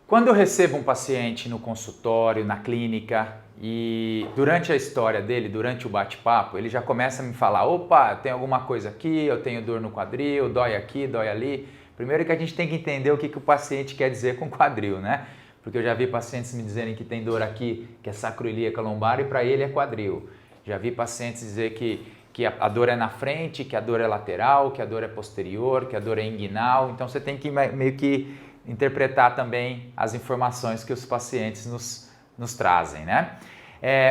Quando eu recebo um paciente no consultório, na clínica, e durante a história dele, durante o bate-papo, ele já começa a me falar: opa, tem alguma coisa aqui, eu tenho dor no quadril, dói aqui, dói ali. Primeiro que a gente tem que entender o que o paciente quer dizer com quadril, né? Porque eu já vi pacientes me dizerem que tem dor aqui, que é sacroiliaca lombar, e para ele é quadril. Já vi pacientes dizer que a dor é na frente, que a dor é lateral, que a dor é posterior, que a dor é inguinal. Então você tem que meio que interpretar também as informações que os pacientes nos trazem, né?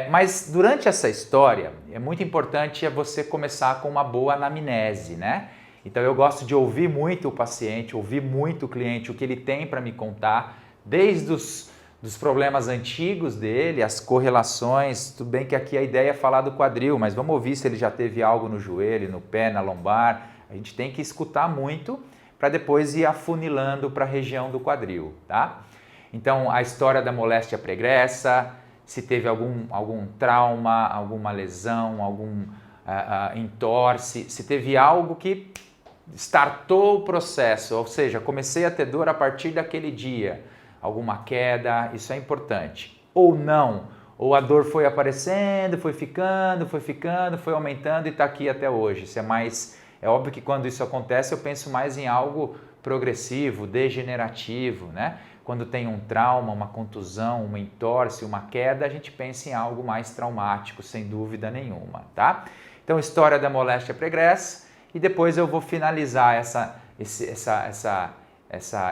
Mas durante essa história é muito importante você começar com uma boa anamnese, né? Então eu gosto de ouvir muito o paciente, ouvir muito o cliente, o que ele tem para me contar, desde dos problemas antigos dele, as correlações. Tudo bem que aqui a ideia é falar do quadril, mas vamos ouvir se ele já teve algo no joelho, no pé, na lombar. A gente tem que escutar muito para depois ir afunilando para a região do quadril, tá? Então, a história da moléstia pregressa, se teve algum trauma, alguma lesão, algum entorse, se teve algo que startou o processo, ou seja, comecei a ter dor a partir daquele dia, alguma queda, isso é importante. Ou não, ou a dor foi aparecendo, foi ficando, foi aumentando e está aqui até hoje. Isso é óbvio que quando isso acontece eu penso mais em algo progressivo, degenerativo, né? Quando tem um trauma, uma contusão, uma entorse, uma queda, a gente pensa em algo mais traumático, sem dúvida nenhuma, tá? Então, história da moléstia pregressa, e depois eu vou finalizar essa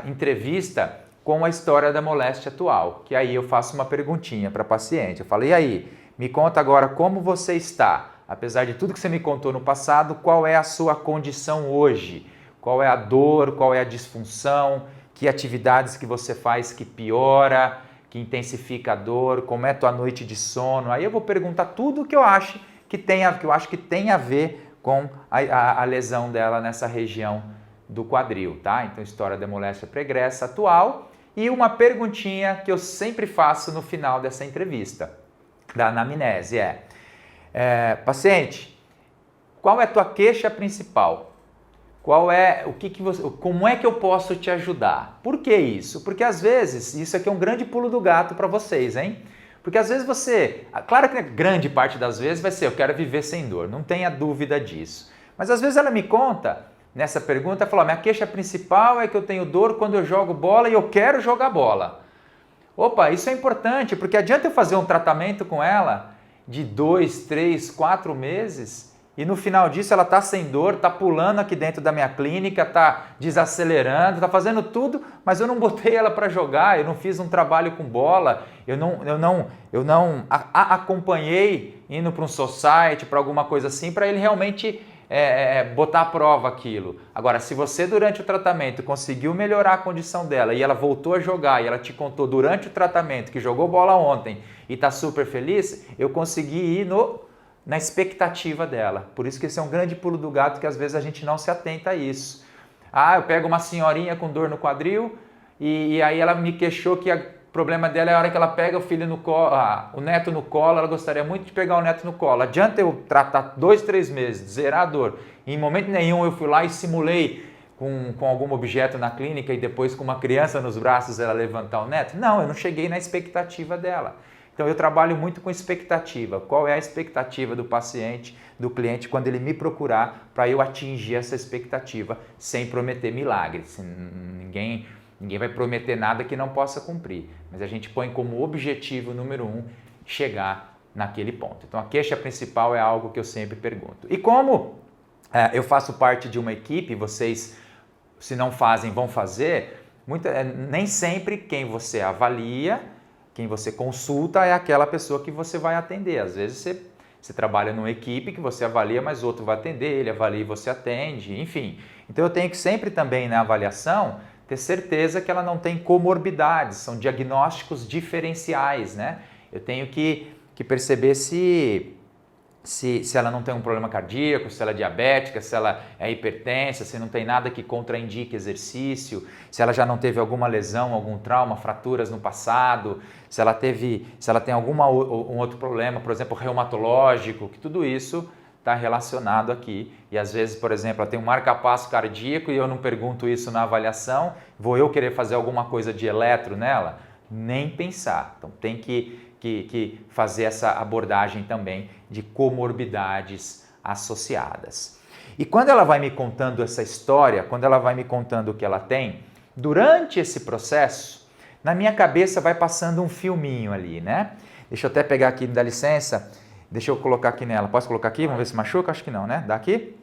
entrevista com a história da moléstia atual, que aí eu faço uma perguntinha para a paciente. Eu falo: e aí, me conta agora como você está? Apesar de tudo que você me contou no passado, qual é a sua condição hoje? Qual é a dor, qual é a disfunção? Que atividades que você faz que piora, que intensifica a dor? Como é tua noite de sono? Aí eu vou perguntar tudo que eu acho que tem a ver com a lesão dela nessa região do quadril, tá? Então, história da moléstia pregressa atual. E uma perguntinha que eu sempre faço no final dessa entrevista, da anamnese, paciente, qual é a tua queixa principal? Como é que eu posso te ajudar? Por que isso? Porque às vezes, isso aqui é um grande pulo do gato para vocês, hein? Porque às vezes claro que a grande parte das vezes vai ser: eu quero viver sem dor, não tenha dúvida disso. Mas às vezes ela me conta, nessa pergunta, falou: minha queixa principal é que eu tenho dor quando eu jogo bola e eu quero jogar bola. Opa, isso é importante, porque adianta eu fazer um tratamento com ela de 2, 3, 4 meses e no final disso ela está sem dor, está pulando aqui dentro da minha clínica, está desacelerando, está fazendo tudo, mas eu não botei ela para jogar, eu não fiz um trabalho com bola, eu não acompanhei indo para um society, para alguma coisa assim, para ele realmente botar à prova aquilo. Agora, se você durante o tratamento conseguiu melhorar a condição dela e ela voltou a jogar e ela te contou durante o tratamento que jogou bola ontem e está super feliz, eu consegui ir na expectativa dela. Por isso que esse é um grande pulo do gato, que às vezes a gente não se atenta a isso. Eu pego uma senhorinha com dor no quadril e aí ela me queixou que o problema dela é a hora que ela pega o filho no colo, o neto no colo, ela gostaria muito de pegar o neto no colo. Adianta eu tratar 2, 3 meses, zerar a dor, e em momento nenhum eu fui lá e simulei com algum objeto na clínica e depois com uma criança nos braços ela levantar o neto? Não, eu não cheguei na expectativa dela. Então eu trabalho muito com expectativa. Qual é a expectativa do paciente, do cliente, quando ele me procurar, para eu atingir essa expectativa sem prometer milagres. Ninguém vai prometer nada que não possa cumprir, mas a gente põe como objetivo número 1 chegar naquele ponto. Então a queixa principal é algo que eu sempre pergunto. E como eu faço parte de uma equipe, vocês, se não fazem, vão fazer, nem sempre quem você avalia, quem você consulta é aquela pessoa que você vai atender. Às vezes você trabalha numa equipe que você avalia, mas outro vai atender, ele avalia e você atende, enfim. Então eu tenho que sempre também na avaliação ter certeza que ela não tem comorbidades, são diagnósticos diferenciais, né? Eu tenho que perceber se ela não tem um problema cardíaco, se ela é diabética, se ela é hipertensa, se não tem nada que contraindique exercício, se ela já não teve alguma lesão, algum trauma, fraturas no passado, se ela tem um outro problema, por exemplo, reumatológico, que tudo isso está relacionado aqui. E às vezes, por exemplo, ela tem um marca-passo cardíaco e eu não pergunto isso na avaliação, vou eu querer fazer alguma coisa de eletro nela? Nem pensar. Então tem que fazer essa abordagem também de comorbidades associadas. E quando ela vai me contando essa história, quando ela vai me contando o que ela tem, durante esse processo, na minha cabeça vai passando um filminho ali, né? Deixa eu até pegar aqui, me dá licença, deixa eu colocar aqui nela. Posso colocar aqui? Vamos ver se machuca? Acho que não, né? Dá aqui?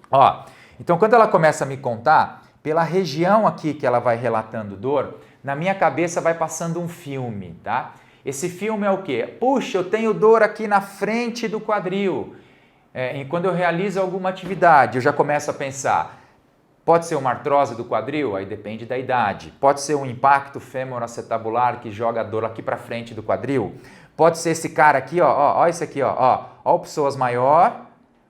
Ó, então quando ela começa a me contar, pela região aqui que ela vai relatando dor, na minha cabeça vai passando um filme, tá? Esse filme é o quê? Puxa, eu tenho dor aqui na frente do quadril. E quando eu realizo alguma atividade, eu já começo a pensar, pode ser uma artrose do quadril? Aí depende da idade. Pode ser um impacto femoroacetabular que joga a dor aqui para frente do quadril? Pode ser esse cara aqui, ó esse aqui, ó pessoas maior,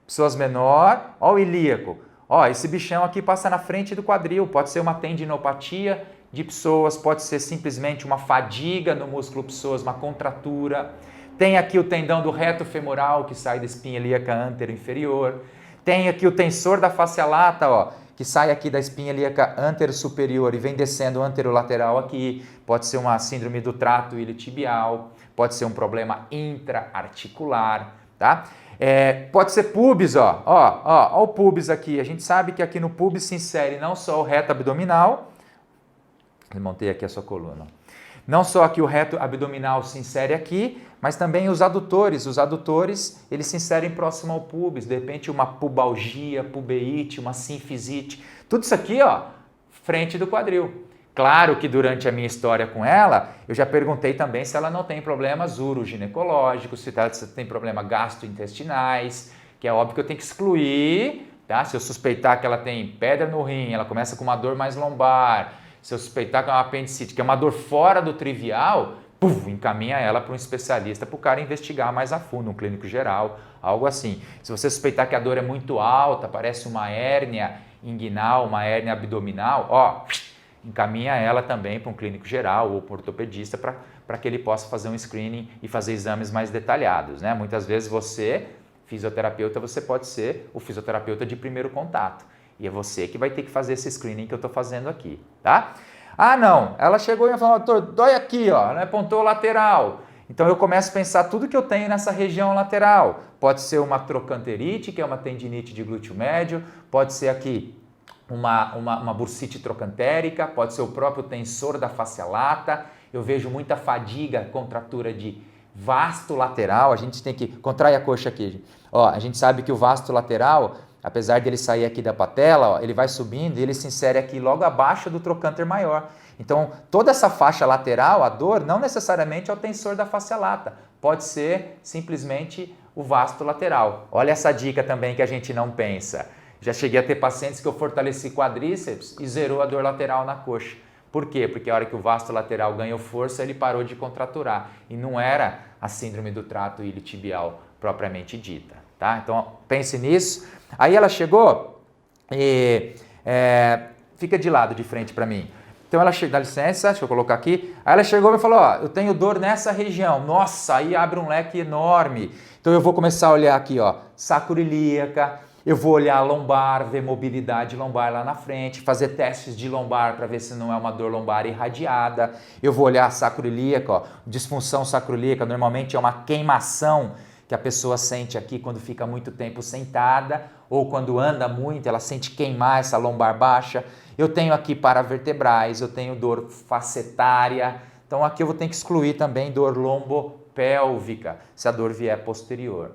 pessoas menor, ó o ilíaco. Ó, esse bichão aqui passa na frente do quadril, pode ser uma tendinopatia de psoas, pode ser simplesmente uma fadiga no músculo psoas, uma contratura. Tem aqui o tendão do reto femoral que sai da espinha ilíaca antero-inferior. Tem aqui o tensor da face lata, ó, que sai aqui da espinha ilíaca antero-superior e vem descendo anterolateral aqui. Pode ser uma síndrome do trato iliotibial, pode ser um problema intraarticular, tá? Pode ser pubis, ó o pubis aqui. A gente sabe que aqui no pubis se insere não só o reto abdominal, montei aqui a sua coluna. Não só aqui o reto abdominal se insere aqui, mas também os adutores. Os adutores, eles se inserem próximo ao pubis. De repente, uma pubalgia, pubeite, uma sinfisite. Tudo isso aqui, ó, frente do quadril. Claro que durante a minha história com ela, eu já perguntei também se ela não tem problemas uroginecológicos, se ela tem problemas gastrointestinais, que é óbvio que eu tenho que excluir, tá? Se eu suspeitar que ela tem pedra no rim, ela começa com uma dor mais lombar, se eu suspeitar que é uma apendicite, que é uma dor fora do trivial, encaminha ela para um especialista, para o cara investigar mais a fundo, um clínico geral, algo assim. Se você suspeitar que a dor é muito alta, parece uma hérnia inguinal, uma hérnia abdominal, ó, encaminha ela também para um clínico geral ou para um ortopedista para que ele possa fazer um screening e fazer exames mais detalhados, né? Muitas vezes você, fisioterapeuta, você pode ser o fisioterapeuta de primeiro contato. E é você que vai ter que fazer esse screening que eu estou fazendo aqui, tá? Ah, não, ela chegou e falou, doutor, dói aqui, ó, né? Pontou lateral. Então eu começo a pensar tudo que eu tenho nessa região lateral. Pode ser uma trocanterite, que é uma tendinite de glúteo médio, pode ser aqui uma bursite trocantérica, pode ser o próprio tensor da face lata. Eu vejo muita fadiga, contratura de vasto lateral. A gente tem que contrair a coxa aqui. Gente. Ó, a gente sabe que o vasto lateral, apesar de ele sair aqui da patela, ó, ele vai subindo e ele se insere aqui logo abaixo do trocânter maior. Então, toda essa faixa lateral, a dor, não necessariamente é o tensor da face lata. Pode ser simplesmente o vasto lateral. Olha essa dica também que a gente não pensa. Já cheguei a ter pacientes que eu fortaleci quadríceps e zerou a dor lateral na coxa. Por quê? Porque a hora que o vasto lateral ganhou força, ele parou de contraturar. E não era a síndrome do trato iliotibial propriamente dita. Tá? Então, pense nisso. Aí ela chegou e fica de lado, de frente para mim. Então ela chegou, dá licença, deixa eu colocar aqui. Aí ela chegou e falou, ó, eu tenho dor nessa região. Nossa, aí abre um leque enorme. Então eu vou começar a olhar aqui, ó, sacroiliaca. Eu vou olhar a lombar, ver mobilidade lombar lá na frente, fazer testes de lombar para ver se não é uma dor lombar irradiada. Eu vou olhar a sacroiliaca, ó, disfunção sacroiliaca, normalmente é uma queimação que a pessoa sente aqui quando fica muito tempo sentada ou quando anda muito, ela sente queimar essa lombar baixa. Eu tenho aqui paravertebrais, eu tenho dor facetária, então aqui eu vou ter que excluir também dor lombopélvica, se a dor vier posterior.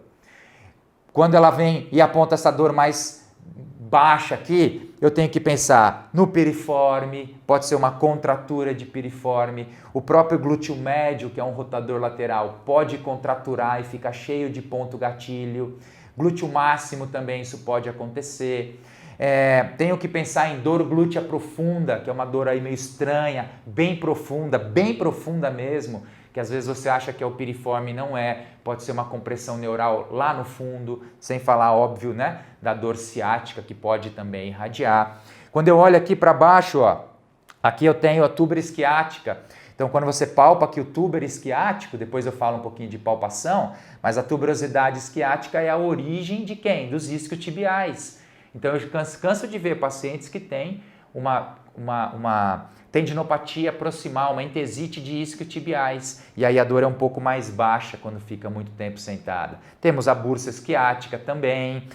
Quando ela vem e aponta essa dor mais baixa aqui, eu tenho que pensar no piriforme, pode ser uma contratura de piriforme, o próprio glúteo médio, que é um rotador lateral, pode contraturar e ficar cheio de ponto gatilho. Glúteo máximo também isso pode acontecer. Tenho que pensar em dor glútea profunda, que é uma dor aí meio estranha, bem profunda mesmo, que às vezes você acha que é o piriforme, não é, pode ser uma compressão neural lá no fundo, sem falar, óbvio, né, da dor ciática, que pode também irradiar. Quando eu olho aqui para baixo, ó, aqui eu tenho a túbera isquiática. Então, quando você palpa aqui o túber isquiático, depois eu falo um pouquinho de palpação, mas a tuberosidade isquiática é a origem de quem? Dos isquiotibiais. Então, eu canso de ver pacientes que têm uma tendinopatia proximal, uma entesite de isquiotibiais, e aí a dor é um pouco mais baixa quando fica muito tempo sentada. Temos a bursa isquiática também.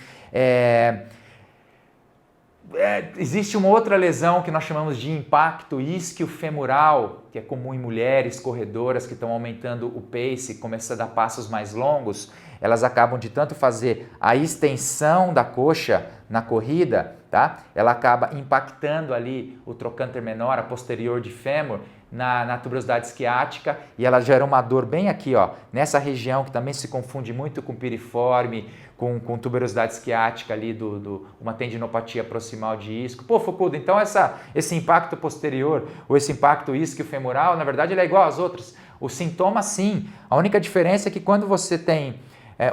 Existe uma outra lesão que nós chamamos de impacto isquiofemoral, que é comum em mulheres corredoras que estão aumentando o pace, começando a dar passos mais longos. Elas acabam de tanto fazer a extensão da coxa na corrida, tá? Ela acaba impactando ali o trocânter menor, a posterior de fêmur, na tuberosidade isquiática, e ela gera uma dor bem aqui, ó, nessa região que também se confunde muito com piriforme, com tuberosidade isquiática ali, uma tendinopatia proximal de isco. Pô, Foucault, então esse impacto posterior ou esse impacto isquiofemoral, na verdade ele é igual às outras. O sintoma sim, a única diferença é que quando você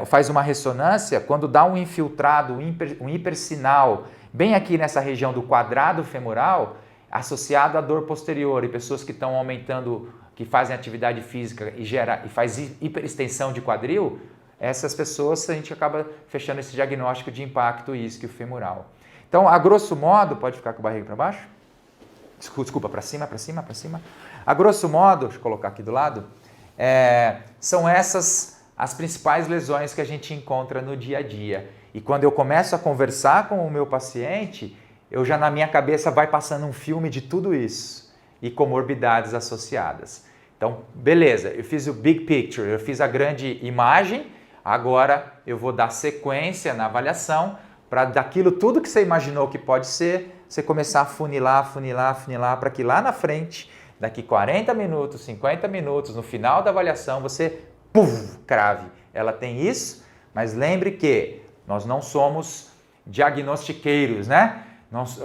faz uma ressonância, quando dá um infiltrado, um hipersinal, bem aqui nessa região do quadrado femoral, associado à dor posterior, e pessoas que estão aumentando, que fazem atividade física e faz hiperextensão de quadril, essas pessoas a gente acaba fechando esse diagnóstico de impacto isquiofemoral. Então, a grosso modo, pode ficar com a barriga para baixo? Desculpa, para cima. A grosso modo, deixa eu colocar aqui do lado, são essas as principais lesões que a gente encontra no dia a dia. E quando eu começo a conversar com o meu paciente, eu já na minha cabeça vai passando um filme de tudo isso e comorbidades associadas. Então, beleza, eu fiz o big picture, eu fiz a grande imagem, agora eu vou dar sequência na avaliação para daquilo tudo que você imaginou que pode ser, você começar a funilar, para que lá na frente, daqui 40 minutos, 50 minutos, no final da avaliação, você crave. Ela tem isso, mas lembre que nós não somos diagnostiqueiros, né?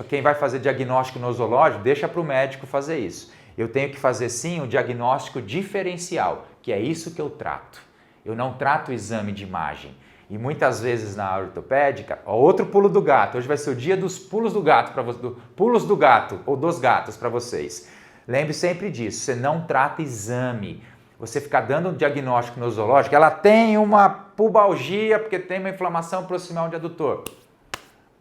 Quem vai fazer diagnóstico nosológico, deixa para o médico fazer isso. Eu tenho que fazer sim o diagnóstico diferencial, que é isso que eu trato. Eu não trato o exame de imagem. E muitas vezes na ortopédica, outro pulo do gato. Hoje vai ser o dia dos pulos do gato para vocês, pulos do gato ou dos gatos para vocês. Lembre sempre disso. Você não trata exame. Você ficar dando um diagnóstico nosológico, ela tem uma pubalgia porque tem uma inflamação proximal de adutor.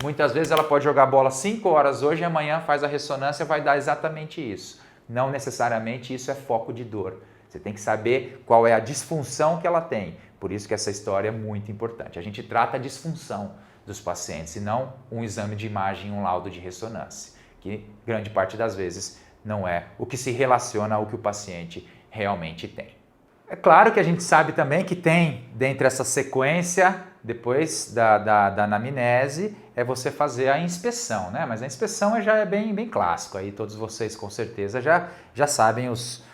Muitas vezes ela pode jogar bola 5 horas hoje e amanhã faz a ressonância, vai dar exatamente isso. Não necessariamente isso é foco de dor. Você tem que saber qual é a disfunção que ela tem. Por isso que essa história é muito importante. A gente trata a disfunção dos pacientes e não um exame de imagem, um laudo de ressonância, que grande parte das vezes não é o que se relaciona ao que o paciente realmente tem. É claro que a gente sabe também que tem, dentre essa sequência, depois da anamnese, é você fazer a inspeção, né? Mas a inspeção já é bem clássico, aí todos vocês com certeza já sabem os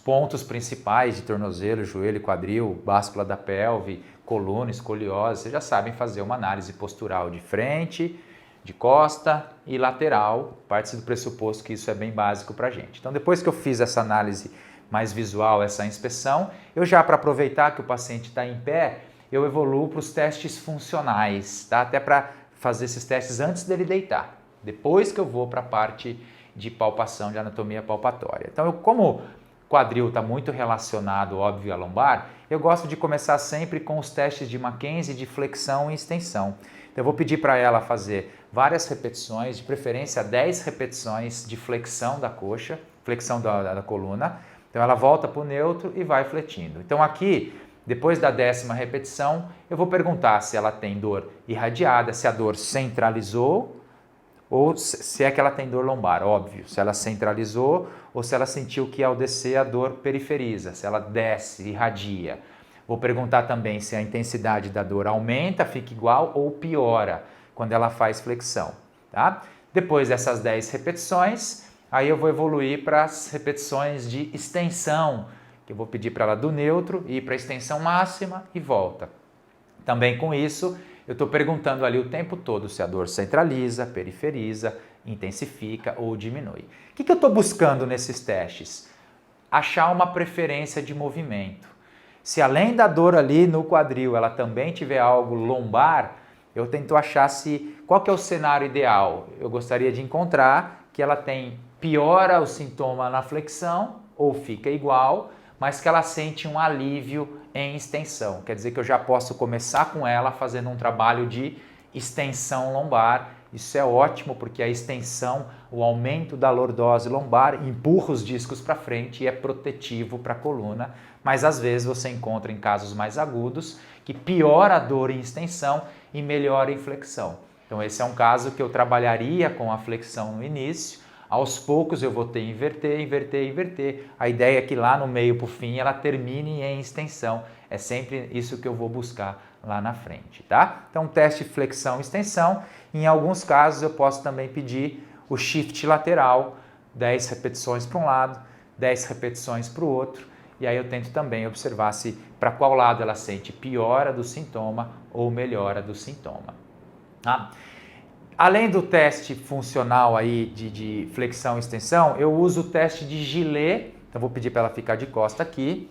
pontos principais de tornozelo, joelho, quadril, báscula da pelve, coluna, escoliose, vocês já sabem fazer uma análise postural de frente, de costa e lateral, parte do pressuposto que isso é bem básico para a gente. Então, depois que eu fiz essa análise mais visual, essa inspeção, eu já, para aproveitar que o paciente está em pé, eu evoluo para os testes funcionais, tá? Até para fazer esses testes antes dele deitar, depois que eu vou para a parte de palpação, de anatomia palpatória. Então, como o quadril está muito relacionado, óbvio, à lombar, eu gosto de começar sempre com os testes de Mackenzie de flexão e extensão. Então, eu vou pedir para ela fazer várias repetições, de preferência 10 repetições de flexão da coxa, flexão da coluna. Então, ela volta para o neutro e vai fletindo. Então, aqui, depois da 10ª repetição, eu vou perguntar se ela tem dor irradiada, se a dor centralizou ou se é que ela tem dor lombar, óbvio. Se ela centralizou ou se ela sentiu que ao descer a dor periferiza, se ela desce, irradia. Vou perguntar também se a intensidade da dor aumenta, fica igual ou piora quando ela faz flexão, tá? Depois dessas 10 repetições, aí eu vou evoluir para as repetições de extensão, que eu vou pedir para ela do neutro ir para a extensão máxima e volta. Também com isso, eu estou perguntando ali o tempo todo se a dor centraliza, periferiza, intensifica ou diminui. O que eu estou buscando nesses testes? Achar uma preferência de movimento. Se além da dor ali no quadril, ela também tiver algo lombar, eu tento achar qual que é o cenário ideal. Eu gostaria de encontrar que ela tem piora o sintoma na flexão ou fica igual, mas que ela sente um alívio em extensão. Quer dizer que eu já posso começar com ela fazendo um trabalho de extensão lombar. Isso é ótimo porque a extensão, o aumento da lordose lombar empurra os discos para frente e é protetivo para a coluna, mas às vezes você encontra em casos mais agudos que piora a dor em extensão e melhora em flexão. Então esse é um caso que eu trabalharia com a flexão no início. Aos poucos eu vou ter inverter, inverter, inverter. A ideia é que lá no meio para o fim ela termine em extensão. É sempre isso que eu vou buscar lá na frente, tá? Então teste flexão e extensão. Em alguns casos eu posso também pedir o shift lateral, 10 repetições para um lado, 10 repetições para o outro. E aí eu tento também observar se para qual lado ela sente piora do sintoma ou melhora do sintoma. Tá? Além do teste funcional aí de flexão e extensão, eu uso o teste de Gillet. Então vou pedir para ela ficar de costa aqui.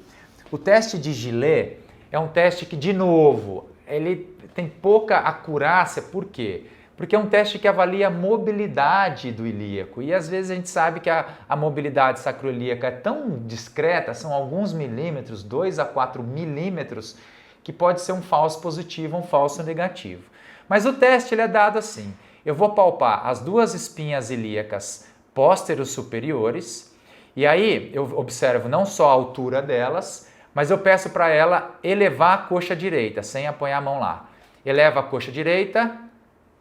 O teste de Gillet é um teste que, de novo, ele tem pouca acurácia. Por quê? Porque é um teste que avalia a mobilidade do ilíaco. E às vezes a gente sabe que a mobilidade sacroiliaca é tão discreta, são alguns milímetros, 2 a 4 milímetros, que pode ser um falso positivo ou um falso negativo. Mas o teste ele é dado assim. Eu vou palpar as duas espinhas ilíacas pósteros superiores e aí eu observo não só a altura delas, mas eu peço para ela elevar a coxa direita, sem apoiar a mão lá. Eleva a coxa direita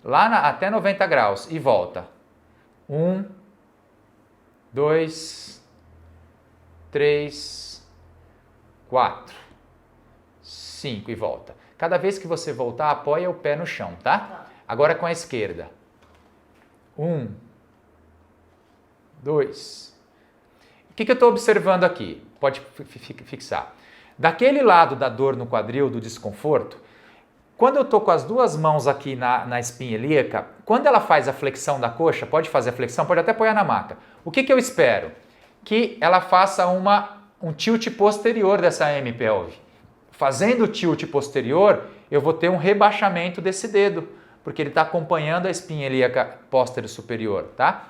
lá até 90 graus e volta. 1, 2, 3, 4, 5 e volta. Cada vez que você voltar, apoia o pé no chão, tá? Agora com a esquerda. 1, 2. O que eu estou observando aqui? Pode fixar. Daquele lado da dor no quadril, do desconforto, quando eu estou com as duas mãos aqui na espinha ilíaca, quando ela faz a flexão da coxa, pode fazer a flexão, pode até apoiar na maca. O que eu espero? Que ela faça um tilt posterior dessa hemipelve. Fazendo o tilt posterior, eu vou ter um rebaixamento desse dedo, porque ele está acompanhando a espinha ilíaca póstero superior, tá?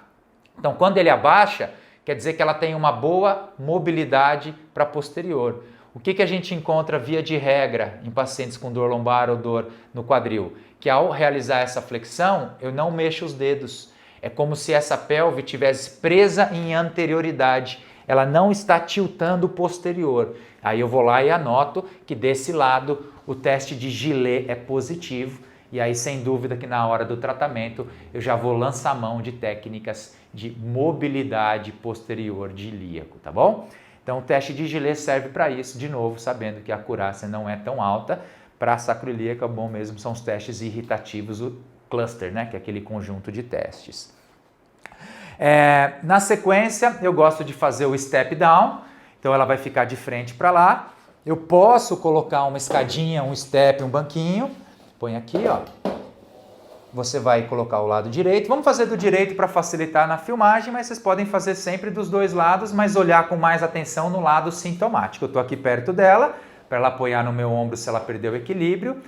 Então, quando ele abaixa, quer dizer que ela tem uma boa mobilidade para posterior. O que a gente encontra via de regra em pacientes com dor lombar ou dor no quadril? Que ao realizar essa flexão, eu não mexo os dedos. É como se essa pelve tivesse presa em anterioridade. Ela não está tiltando o posterior. Aí eu vou lá e anoto que desse lado o teste de Gillet é positivo. E aí, sem dúvida que na hora do tratamento eu já vou lançar mão de técnicas de mobilidade posterior de ilíaco, tá bom? Então o teste de Gillet serve para isso, de novo, sabendo que a acurácia não é tão alta. Para a sacroiliaca, bom mesmo são os testes irritativos, o cluster, né, que é aquele conjunto de testes. Na sequência, eu gosto de fazer o step down, então ela vai ficar de frente para lá. Eu posso colocar uma escadinha, um step, um banquinho. Põe aqui, ó. Você vai colocar o lado direito. Vamos fazer do direito para facilitar na filmagem, mas vocês podem fazer sempre dos dois lados, mas olhar com mais atenção no lado sintomático. Eu estou aqui perto dela, para ela apoiar no meu ombro se ela perdeu o equilíbrio.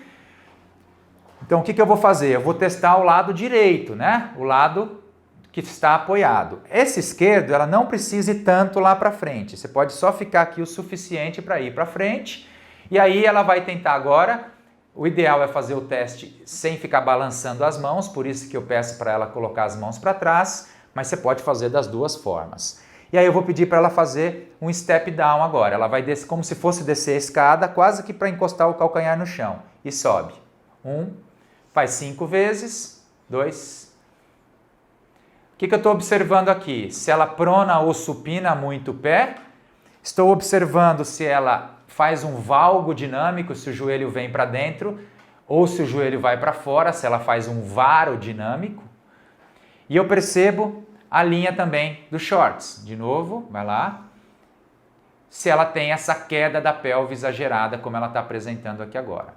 Então, o que eu vou fazer? Eu vou testar o lado direito, né? O lado que está apoiado. Esse esquerdo, ela não precisa ir tanto lá para frente. Você pode só ficar aqui o suficiente para ir para frente. E aí ela vai tentar agora. O ideal é fazer o teste sem ficar balançando as mãos, por isso que eu peço para ela colocar as mãos para trás, mas você pode fazer das duas formas. E aí eu vou pedir para ela fazer um step down agora. Ela vai descer como se fosse descer a escada, quase que para encostar o calcanhar no chão. E sobe. 1, faz 5 vezes, 2. O que eu estou observando aqui? Se ela prona ou supina muito o pé. Estou observando se ela faz um valgo dinâmico, se o joelho vem para dentro, ou se o joelho vai para fora, se ela faz um varo dinâmico. E eu percebo a linha também dos shorts. De novo, vai lá. Se ela tem essa queda da pelve exagerada, como ela está apresentando aqui agora.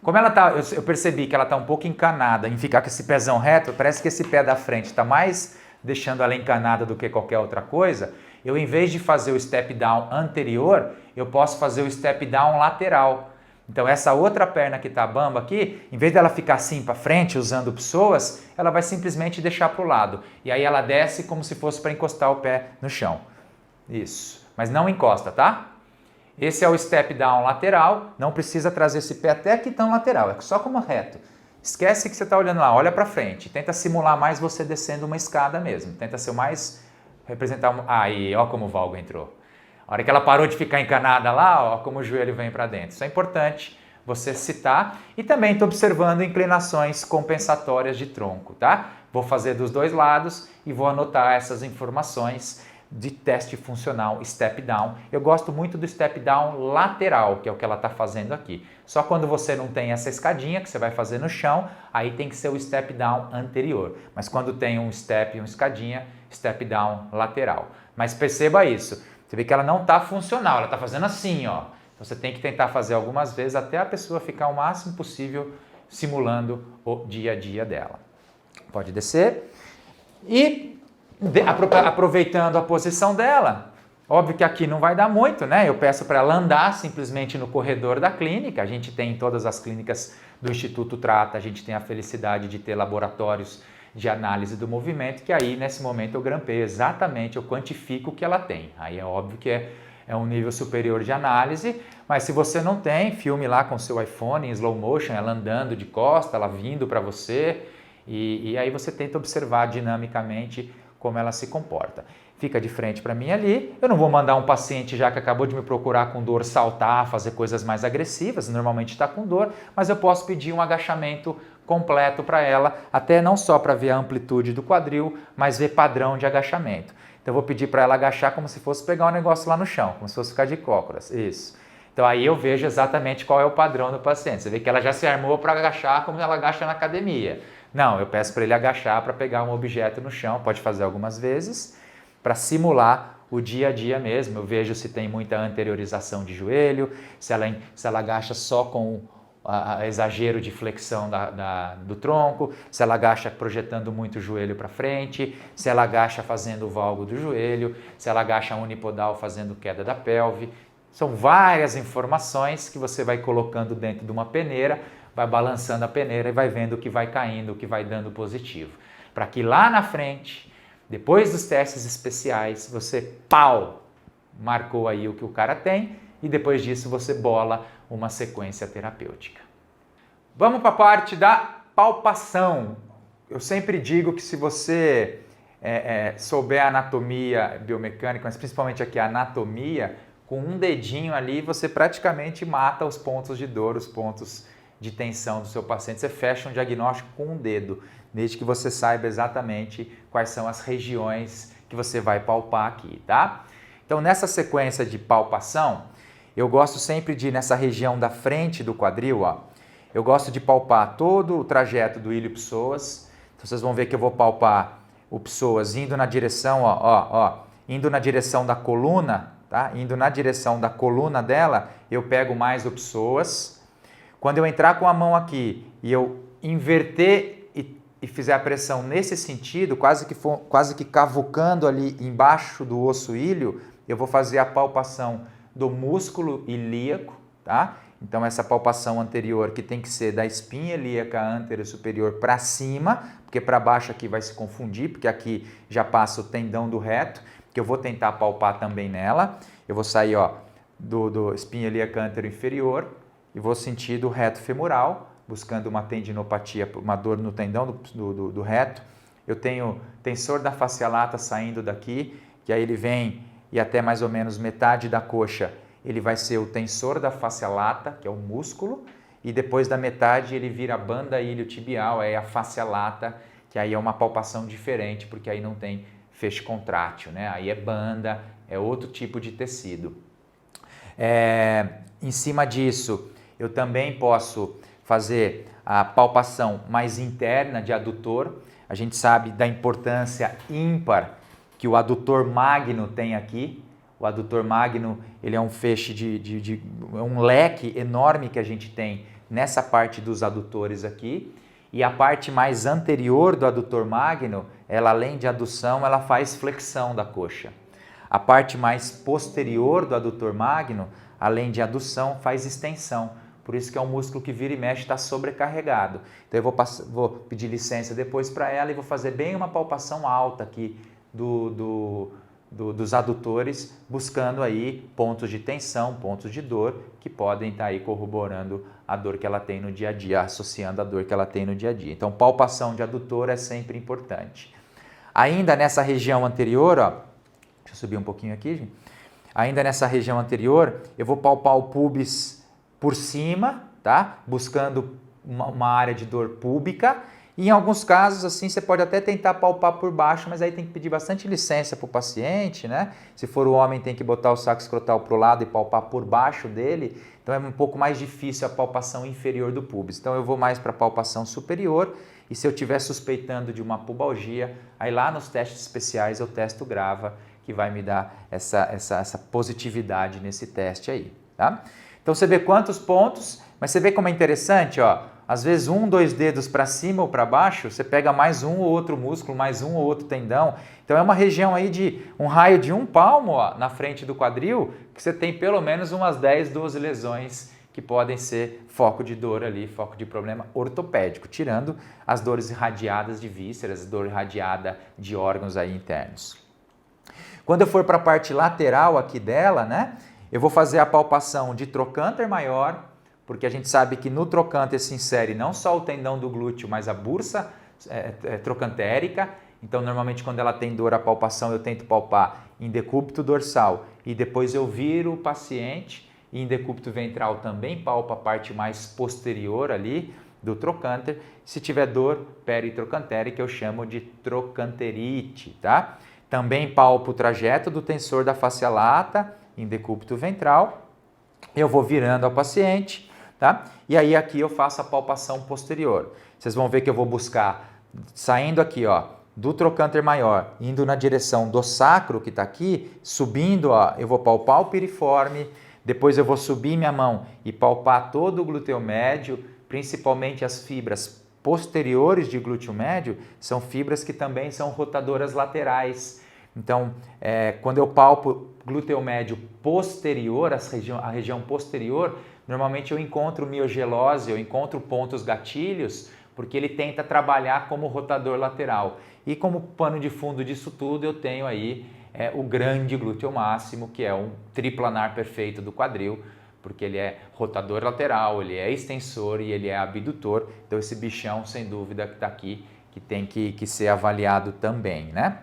Como ela tá, eu percebi que ela está um pouco encanada em ficar com esse pezão reto, parece que esse pé da frente está mais deixando ela encanada do que qualquer outra coisa. Eu, em vez de fazer o step down anterior, eu posso fazer o step down lateral. Então essa outra perna que está bamba aqui, em vez dela ficar assim para frente usando psoas, ela vai simplesmente deixar para o lado. E aí ela desce como se fosse para encostar o pé no chão. Isso. Mas não encosta, tá? Esse é o step down lateral. Não precisa trazer esse pé até aqui tão lateral, é só como reto. Esquece que você está olhando lá, olha para frente. Tenta simular mais você descendo uma escada mesmo. Tenta ser o mais... representar... Aí, ó como o valgo entrou. A hora que ela parou de ficar encanada lá, ó como o joelho vem para dentro. Isso é importante você citar. E também estou observando inclinações compensatórias de tronco, tá? Vou fazer dos dois lados e vou anotar essas informações de teste funcional step down. Eu gosto muito do step down lateral, que é o que ela está fazendo aqui. Só quando você não tem essa escadinha que você vai fazer no chão, aí tem que ser o step down anterior. Mas quando tem um step e uma escadinha, step down lateral. Mas perceba isso, você vê que ela não está funcional, ela está fazendo assim, ó. Então você tem que tentar fazer algumas vezes até a pessoa ficar o máximo possível simulando o dia a dia dela. Pode descer. E aproveitando a posição dela, óbvio que aqui não vai dar muito, né? Eu peço para ela andar simplesmente no corredor da clínica. A gente tem em todas as clínicas do Instituto Trata, a gente tem a felicidade de ter laboratórios de análise do movimento, que aí nesse momento eu grampeio exatamente, eu quantifico o que ela tem. Aí é óbvio que é um nível superior de análise, mas se você não tem, filme lá com seu iPhone em slow motion, ela andando de costa, ela vindo para você, e aí você tenta observar dinamicamente como ela se comporta. Fica de frente para mim ali, eu não vou mandar um paciente já que acabou de me procurar com dor saltar, fazer coisas mais agressivas, normalmente está com dor, mas eu posso pedir um agachamento completo para ela, até não só para ver a amplitude do quadril, mas ver padrão de agachamento. Então eu vou pedir para ela agachar como se fosse pegar um negócio lá no chão, como se fosse ficar de cócoras, isso. Então aí eu vejo exatamente qual é o padrão do paciente. Você vê que ela já se armou para agachar como ela agacha na academia. Não, eu peço para ele agachar para pegar um objeto no chão, pode fazer algumas vezes, para simular o dia a dia mesmo. Eu vejo se tem muita anteriorização de joelho, se ela agacha só com exagero de flexão do tronco, se ela agacha projetando muito o joelho para frente, se ela agacha fazendo o valgo do joelho, se ela agacha unipodal fazendo queda da pelve. São várias informações que você vai colocando dentro de uma peneira, vai balançando a peneira e vai vendo o que vai caindo, o que vai dando positivo. Para que lá na frente, depois dos testes especiais, você, marcou aí o que o cara tem e depois disso você bola uma sequência terapêutica. Vamos para a parte da palpação. Eu sempre digo que se você souber a anatomia biomecânica, mas principalmente aqui a anatomia, com um dedinho ali você praticamente mata os pontos de dor, os pontos de tensão do seu paciente. Você fecha um diagnóstico com um dedo, desde que você saiba exatamente quais são as regiões que você vai palpar aqui, tá? Então, nessa sequência de palpação, eu gosto sempre de ir nessa região da frente do quadril, ó. Eu gosto de palpar todo o trajeto do ilho-psoas. Então, vocês vão ver que eu vou palpar o psoas indo na direção, indo na direção da coluna, tá? Indo na direção da coluna dela, eu pego mais o psoas. Quando eu entrar com a mão aqui e eu inverter e fizer a pressão nesse sentido, quase que cavucando ali embaixo do osso ilho, eu vou fazer a palpação do músculo ilíaco, tá? Então essa palpação anterior que tem que ser da espinha ilíaca anterior superior para cima, porque para baixo aqui vai se confundir, porque aqui já passa o tendão do reto, que eu vou tentar palpar também nela. Eu vou sair do espinha ilíaca anterior inferior e vou sentir do reto femoral, buscando uma tendinopatia, uma dor no tendão do reto. Eu tenho tensor da fascia lata saindo daqui, que aí ele vem e até mais ou menos metade da coxa, ele vai ser o tensor da fascia lata, que é o músculo, e depois da metade ele vira a banda iliotibial, é a fascia lata, que aí é uma palpação diferente, porque aí não tem feixe contrátil, né? Aí é banda, é outro tipo de tecido. Em cima disso, eu também posso fazer a palpação mais interna de adutor. A gente sabe da importância ímpar que o adutor magno tem aqui. O adutor magno, ele é um feixe um leque enorme que a gente tem nessa parte dos adutores aqui. E a parte mais anterior do adutor magno, ela além de adução, ela faz flexão da coxa. A parte mais posterior do adutor magno, além de adução, faz extensão, por isso que é um músculo que vira e mexe, está sobrecarregado. Então eu vou pedir licença depois para ela e vou fazer bem uma palpação alta aqui dos adutores, buscando aí pontos de tensão, pontos de dor, que podem estar aí corroborando a dor que ela tem no dia a dia, associando a dor que ela tem no dia a dia. Então, palpação de adutor é sempre importante. Ainda nessa região anterior, ó, deixa eu subir um pouquinho aqui, gente. Ainda nessa região anterior, eu vou palpar o púbis por cima, tá? Buscando uma área de dor púbica. E em alguns casos, assim, você pode até tentar palpar por baixo, mas aí tem que pedir bastante licença para o paciente, né? Se for o homem, tem que botar o saco escrotal para o lado e palpar por baixo dele. Então é um pouco mais difícil a palpação inferior do púbis. Então eu vou mais para a palpação superior. E se eu estiver suspeitando de uma pubalgia, aí lá nos testes especiais eu testo o grava, que vai me dar essa positividade nesse teste aí, tá? Então você vê quantos pontos, mas você vê como é interessante, ó. Às vezes 1, 2 dedos para cima ou para baixo, você pega mais um ou outro músculo, mais um ou outro tendão. Então é uma região aí de um raio de 1 palmo, ó, na frente do quadril, que você tem pelo menos umas 10, 12 lesões que podem ser foco de dor ali, foco de problema ortopédico, tirando as dores irradiadas de vísceras, dor irradiada de órgãos aí internos. Quando eu for para a parte lateral aqui dela, né, eu vou fazer a palpação de trocânter maior, porque a gente sabe que no trocânter se insere não só o tendão do glúteo, mas a bursa trocantérica. Então, normalmente, quando ela tem dor, a palpação eu tento palpar em decúbito dorsal e depois eu viro o paciente e em decúbito ventral também palpa a parte mais posterior ali do trocânter. Se tiver dor peritrocantérica, eu chamo de trocanterite, tá? Também palpo o trajeto do tensor da face lata em decúbito ventral. Eu vou virando ao paciente, tá? E aí aqui eu faço a palpação posterior. Vocês vão ver que eu vou buscar, saindo aqui, ó, do trocânter maior, indo na direção do sacro que está aqui, subindo, ó, eu vou palpar o piriforme, depois eu vou subir minha mão e palpar todo o glúteo médio, principalmente as fibras posteriores de glúteo médio, são fibras que também são rotadoras laterais. Então, quando eu palpo glúteo médio posterior, a região posterior, normalmente eu encontro miogelose, eu encontro pontos gatilhos, porque ele tenta trabalhar como rotador lateral. E como pano de fundo disso tudo, eu tenho aí o grande glúteo máximo, que é um triplanar perfeito do quadril, porque ele é rotador lateral, ele é extensor e ele é abdutor. Então esse bichão, sem dúvida, que está aqui, que tem que ser avaliado também, né?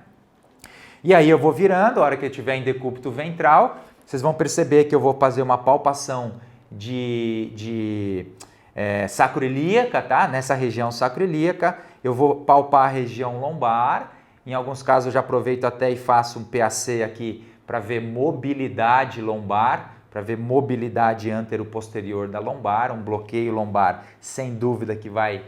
E aí eu vou virando, a hora que eu estiver em decúbito ventral, vocês vão perceber que eu vou fazer uma palpação de sacroilíaca, tá? Nessa região sacroilíaca, eu vou palpar a região lombar. Em alguns casos eu já aproveito até e faço um PAC aqui para ver mobilidade lombar, para ver mobilidade antero-posterior da lombar, um bloqueio lombar sem dúvida que vai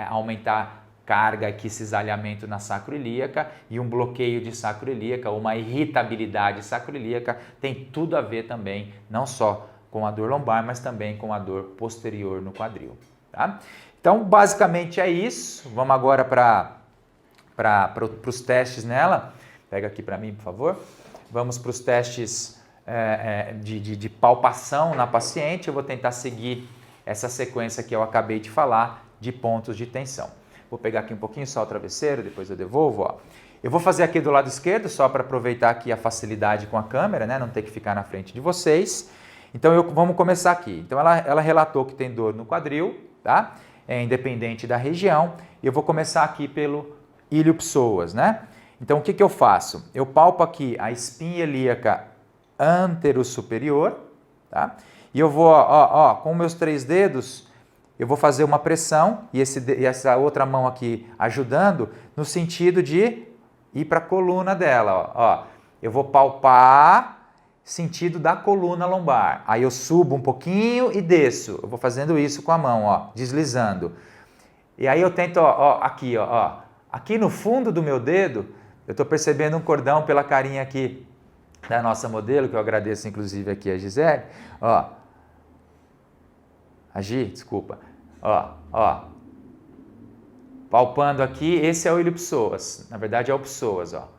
aumentar carga aqui, cisalhamento na sacroilíaca, e um bloqueio de sacroilíaca, uma irritabilidade sacroilíaca tem tudo a ver também, não só com a dor lombar, mas também com a dor posterior no quadril, tá? Então, basicamente é isso. Vamos agora para os testes nela. Pega aqui para mim, por favor. Vamos para os testes de palpação na paciente. Eu vou tentar seguir essa sequência que eu acabei de falar de pontos de tensão. Vou pegar aqui um pouquinho só o travesseiro, depois eu devolvo, ó. Eu vou fazer aqui do lado esquerdo, só para aproveitar aqui a facilidade com a câmera, né? Não ter que ficar na frente de vocês. Então, vamos começar aqui. Então, ela relatou que tem dor no quadril, tá? Independente da região. E eu vou começar aqui pelo ilio-psoas, né? Então, o que eu faço? Eu palpo aqui a espinha ilíaca antero-superior, tá? E eu vou, com meus 3 dedos, eu vou fazer uma pressão e essa outra mão aqui ajudando no sentido de ir para a coluna dela, ó. Eu vou palpar sentido da coluna lombar. Aí eu subo um pouquinho e desço. Eu vou fazendo isso com a mão, ó, deslizando. E aí eu tento, aqui, ó. Aqui no fundo do meu dedo, eu estou percebendo um cordão pela carinha aqui da nossa modelo, que eu agradeço inclusive aqui a Gisele, ó. Agi, desculpa. Ó. Palpando aqui, esse é o ilio-psoas. Na verdade é o psoas, ó.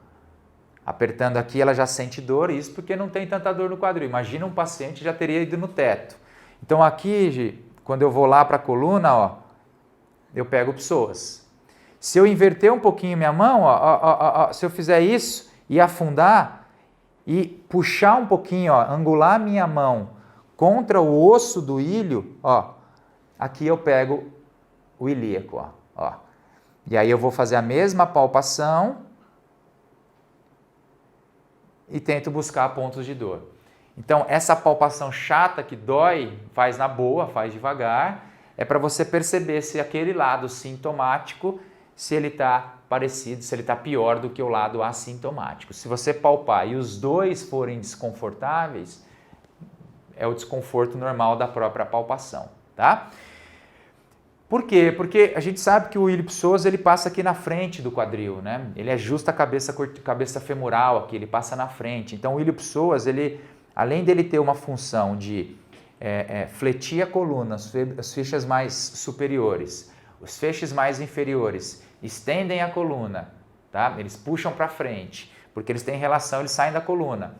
Apertando aqui, ela já sente dor, isso porque não tem tanta dor no quadril. Imagina um paciente que já teria ido no teto. Então aqui, quando eu vou lá para a coluna, ó, eu pego o psoas. Se eu inverter um pouquinho minha mão, ó, se eu fizer isso e afundar e puxar um pouquinho, ó, angular minha mão contra o osso do ilho, ó, aqui eu pego o ilíaco, ó. E aí eu vou fazer a mesma palpação e tento buscar pontos de dor. Então, essa palpação chata que dói, faz na boa, faz devagar, é para você perceber se aquele lado sintomático, se ele está parecido, se ele está pior do que o lado assintomático. Se você palpar e os dois forem desconfortáveis, é o desconforto normal da própria palpação, tá? Por quê? Porque a gente sabe que o ilho-psoas ele passa aqui na frente do quadril, né? Ele ajusta a cabeça femoral aqui, ele passa na frente. Então o ilho-psoas, ele, além dele ter uma função de fletir a coluna, as feixes mais superiores, os feixes mais inferiores estendem a coluna, tá? Eles puxam para frente, porque eles têm relação, eles saem da coluna.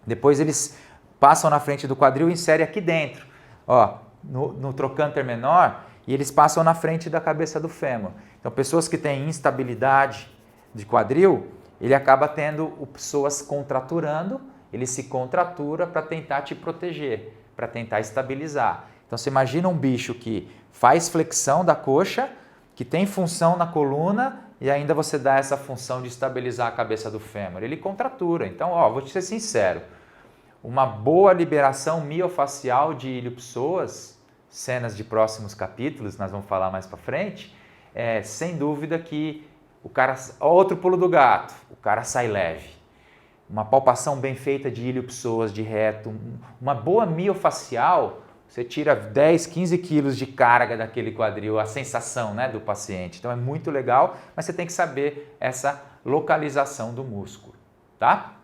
Depois eles passam na frente do quadril e inserem aqui dentro, ó, no trocânter menor, e eles passam na frente da cabeça do fêmur. Então, pessoas que têm instabilidade de quadril, ele acaba tendo o psoas contraturando, ele se contratura para tentar te proteger, para tentar estabilizar. Então, você imagina um bicho que faz flexão da coxa, que tem função na coluna e ainda você dá essa função de estabilizar a cabeça do fêmur. Ele contratura. Então, ó, vou te ser sincero, uma boa liberação miofacial de ilho-psoas, cenas de próximos capítulos, nós vamos falar mais para frente, sem dúvida que o cara, outro pulo do gato, o cara sai leve. Uma palpação bem feita de ilho-psoas, de reto, uma boa miofacial, você tira 10, 15 quilos de carga daquele quadril, a sensação, né, do paciente. Então é muito legal, mas você tem que saber essa localização do músculo, tá?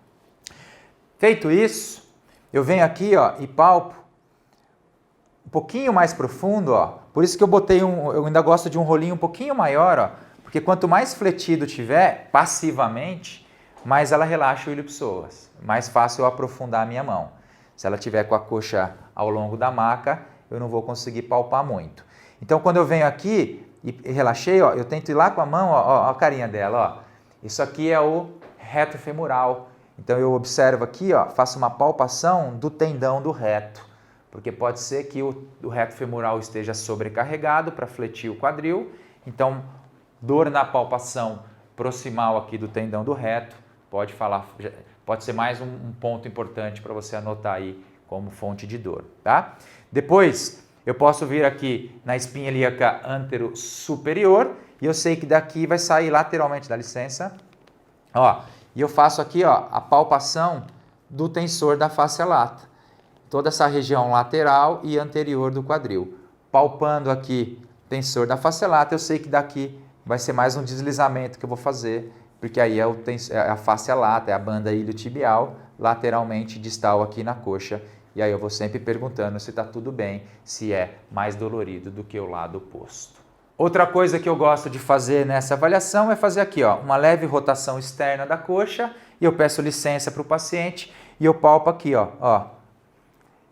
Feito isso, eu venho aqui, ó, e palpo um pouquinho mais profundo, ó. Por isso que eu ainda gosto de um rolinho um pouquinho maior, ó, porque quanto mais fletido tiver passivamente, mais ela relaxa o ilho-psoas, mais fácil eu aprofundar a minha mão. Se ela tiver com a coxa ao longo da maca, eu não vou conseguir palpar muito. Então, quando eu venho aqui e relaxei, ó, eu tento ir lá com a mão, ó, a carinha dela, ó. Isso aqui é o reto femoral. Então, eu observo aqui, ó, faço uma palpação do tendão do reto. Porque pode ser que o reto femoral esteja sobrecarregado para fletir o quadril. Então, dor na palpação proximal aqui do tendão do reto pode ser mais um ponto importante para você anotar aí como fonte de dor, tá? Depois, eu posso vir aqui na espinha ilíaca antero superior e eu sei que daqui vai sair lateralmente, dá licença, ó, e eu faço aqui, ó, a palpação do tensor da fáscia lata. Toda essa região lateral e anterior do quadril. Palpando aqui tensor da fáscia lata, eu sei que daqui vai ser mais um deslizamento que eu vou fazer, porque aí é a fáscia lata, é a banda iliotibial, lateralmente distal aqui na coxa. E aí eu vou sempre perguntando se está tudo bem, se é mais dolorido do que o lado oposto. Outra coisa que eu gosto de fazer nessa avaliação é fazer aqui, ó, uma leve rotação externa da coxa, e eu peço licença para o paciente e eu palpo aqui, ó.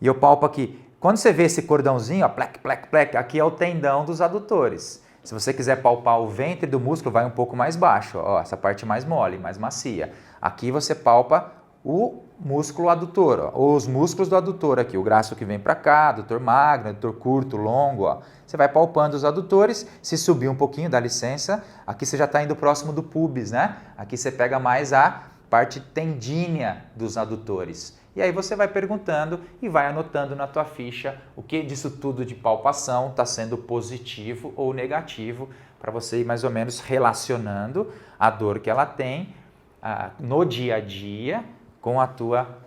E eu palpo aqui. Quando você vê esse cordãozinho, ó, plec, plec, plec, aqui é o tendão dos adutores. Se você quiser palpar o ventre do músculo, vai um pouco mais baixo, ó, essa parte mais mole, mais macia. Aqui você palpa o músculo adutor, ó, ou os músculos do adutor aqui, o braço que vem para cá, adutor magro, adutor curto, longo, ó. Você vai palpando os adutores, se subir um pouquinho, dá licença, aqui você já está indo próximo do pubis, né? Aqui você pega mais a parte tendínea dos adutores. E aí você vai perguntando e vai anotando na tua ficha o que disso tudo de palpação está sendo positivo ou negativo, para você ir mais ou menos relacionando a dor que ela tem no dia a dia com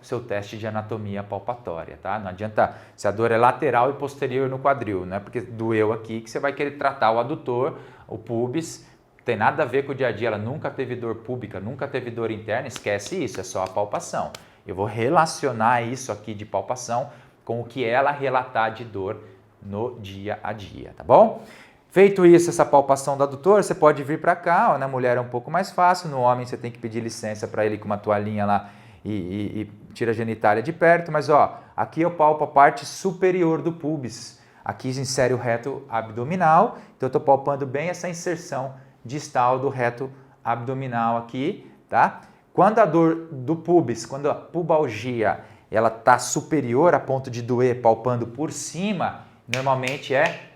seu teste de anatomia palpatória, tá? Não adianta se a dor é lateral e posterior no quadril, não é porque doeu aqui que você vai querer tratar o adutor, o pubis, tem nada a ver com o dia a dia, ela nunca teve dor púbica, nunca teve dor interna, esquece isso, é só a palpação. Eu vou relacionar isso aqui de palpação com o que ela relatar de dor no dia a dia, tá bom? Feito isso, essa palpação do adutor, você pode vir para cá, ó, na mulher é um pouco mais fácil, no homem você tem que pedir licença para ele com uma toalhinha lá e tira a genitália de perto, mas ó, aqui eu palpo a parte superior do pubis, aqui insere o reto abdominal, então eu estou palpando bem essa inserção distal do reto abdominal aqui, tá? Quando a dor do pubis, quando a pubalgia, ela está superior a ponto de doer palpando por cima, normalmente é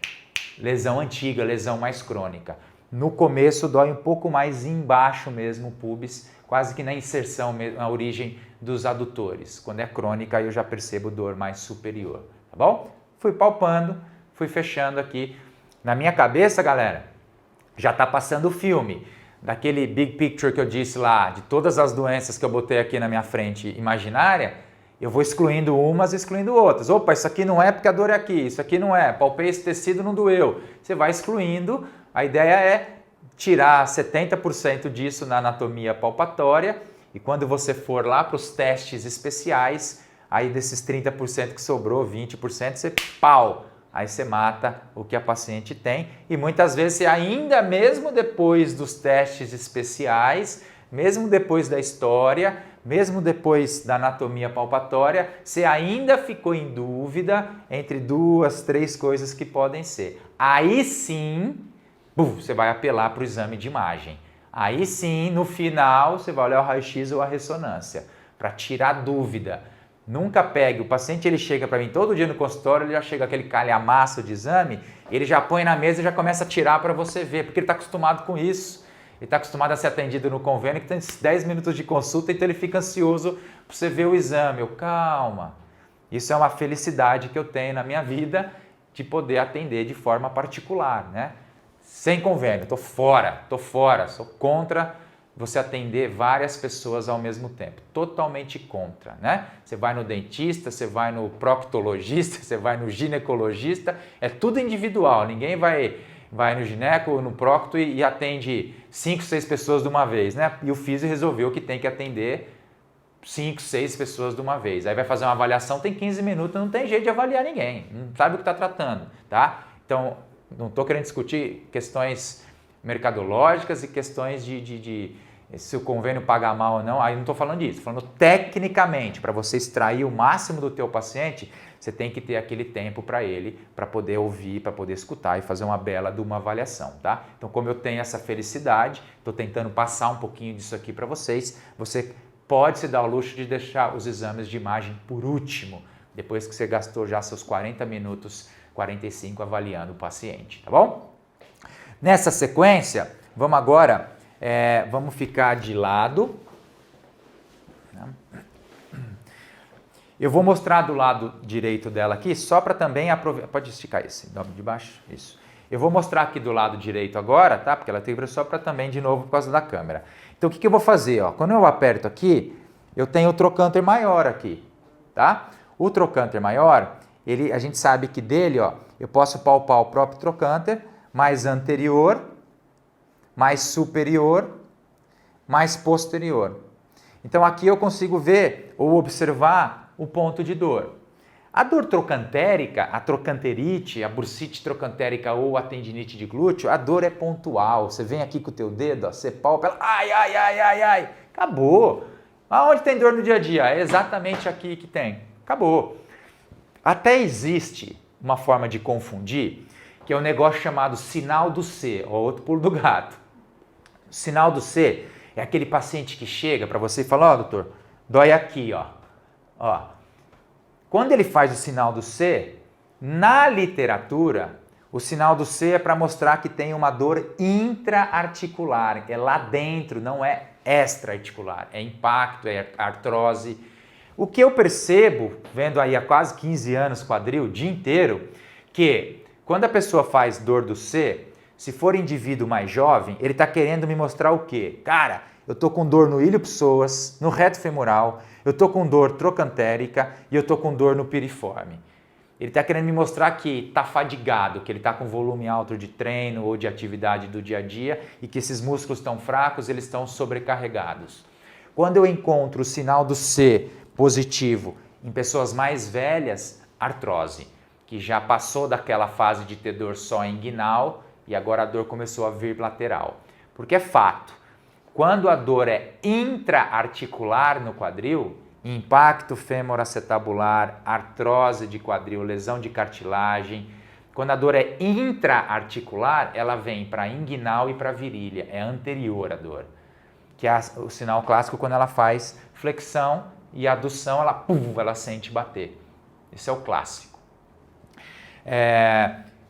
lesão antiga, lesão mais crônica. No começo dói um pouco mais embaixo mesmo o pubis, quase que na inserção, na origem dos adutores. Quando é crônica, aí eu já percebo dor mais superior, tá bom? Fui palpando, fui fechando aqui. Na minha cabeça, galera, já está passando o filme daquele big picture que eu disse lá, de todas as doenças que eu botei aqui na minha frente imaginária, eu vou excluindo umas e excluindo outras. Opa, isso aqui não é porque a dor é aqui, isso aqui não é, palpei esse tecido, não doeu. Você vai excluindo, a ideia é tirar 70% disso na anatomia palpatória e quando você for lá para os testes especiais, aí desses 30% que sobrou, 20%, você pau! Aí você mata o que a paciente tem e muitas vezes você ainda mesmo depois dos testes especiais, mesmo depois da história, mesmo depois da anatomia palpatória, você ainda ficou em dúvida entre 2, 3 coisas que podem ser. Aí sim, você vai apelar para o exame de imagem. Aí sim, no final, você vai olhar o raio-x ou a ressonância para tirar dúvida. Nunca pegue, o paciente ele chega para mim todo dia no consultório, ele já chega aquele calhamaço de exame, ele já põe na mesa e já começa a tirar para você ver, porque ele está acostumado com isso. Ele está acostumado a ser atendido no convênio, que tem 10 minutos de consulta, então ele fica ansioso para você ver o exame. Calma, isso é uma felicidade que eu tenho na minha vida de poder atender de forma particular, né? Sem convênio, estou fora, sou contra você atender várias pessoas ao mesmo tempo, totalmente contra, né? Você vai no dentista, você vai no proctologista, você vai no ginecologista, é tudo individual, ninguém vai no gineco, no procto e atende 5, 6 pessoas de uma vez, né? E o físio resolveu que tem que atender 5, 6 pessoas de uma vez. Aí vai fazer uma avaliação, tem 15 minutos, não tem jeito de avaliar ninguém, não sabe o que está tratando, tá? Então, não estou querendo discutir questões mercadológicas e questões de se o convênio paga mal ou não, aí não estou falando disso, estou falando tecnicamente, para você extrair o máximo do teu paciente, você tem que ter aquele tempo para ele, para poder ouvir, para poder escutar e fazer uma bela de uma avaliação, tá? Então, como eu tenho essa felicidade, estou tentando passar um pouquinho disso aqui para vocês, você pode se dar o luxo de deixar os exames de imagem por último, depois que você gastou já seus 40 minutos, 45 avaliando o paciente, tá bom? Nessa sequência, vamos agora, vamos ficar de lado. Eu vou mostrar do lado direito dela aqui, só para também aproveitar. Pode esticar esse, de baixo, isso. Eu vou mostrar aqui do lado direito agora, tá? Porque ela tem só para também, de novo, por causa da câmera. Então, o que eu vou fazer? Ó? Quando eu aperto aqui, eu tenho o trocânter maior aqui, tá? O trocânter maior, a gente sabe que dele, ó, eu posso palpar o próprio trocânter, mais anterior, mais superior, mais posterior. Então aqui eu consigo ver ou observar o ponto de dor. A dor trocantérica, a trocanterite, a bursite trocantérica ou a tendinite de glúteo, a dor é pontual. Você vem aqui com o teu dedo, ó, você palpa, ela, ai, acabou. Aonde tem dor no dia a dia? É exatamente aqui que tem. Acabou. Até existe uma forma de confundir, que é um negócio chamado sinal do C, ou outro pulo do gato. O sinal do C é aquele paciente que chega para você e fala, ó, doutor, dói aqui, ó. Quando ele faz o sinal do C, na literatura, o sinal do C é para mostrar que tem uma dor intraarticular, é lá dentro, não é extraarticular, é impacto, é artrose. O que eu percebo, vendo aí há quase 15 anos quadril, o dia inteiro, que quando a pessoa faz dor do C, se for indivíduo mais jovem, ele está querendo me mostrar o quê? Cara, eu estou com dor no ilho psoas, no reto femoral, eu estou com dor trocantérica e eu estou com dor no piriforme. Ele está querendo me mostrar que está fadigado, que ele está com volume alto de treino ou de atividade do dia a dia e que esses músculos estão fracos, eles estão sobrecarregados. Quando eu encontro o sinal do C positivo em pessoas mais velhas, artrose, que já passou daquela fase de ter dor só inguinal e agora a dor começou a vir lateral. Porque é fato, quando a dor é intraarticular no quadril, impacto femoroacetabular, artrose de quadril, lesão de cartilagem, Quando a dor é intra-articular, ela vem para inguinal e para virilha, é anterior à dor. Que é o sinal clássico quando ela faz flexão e adução, ela sente bater. Esse é o clássico.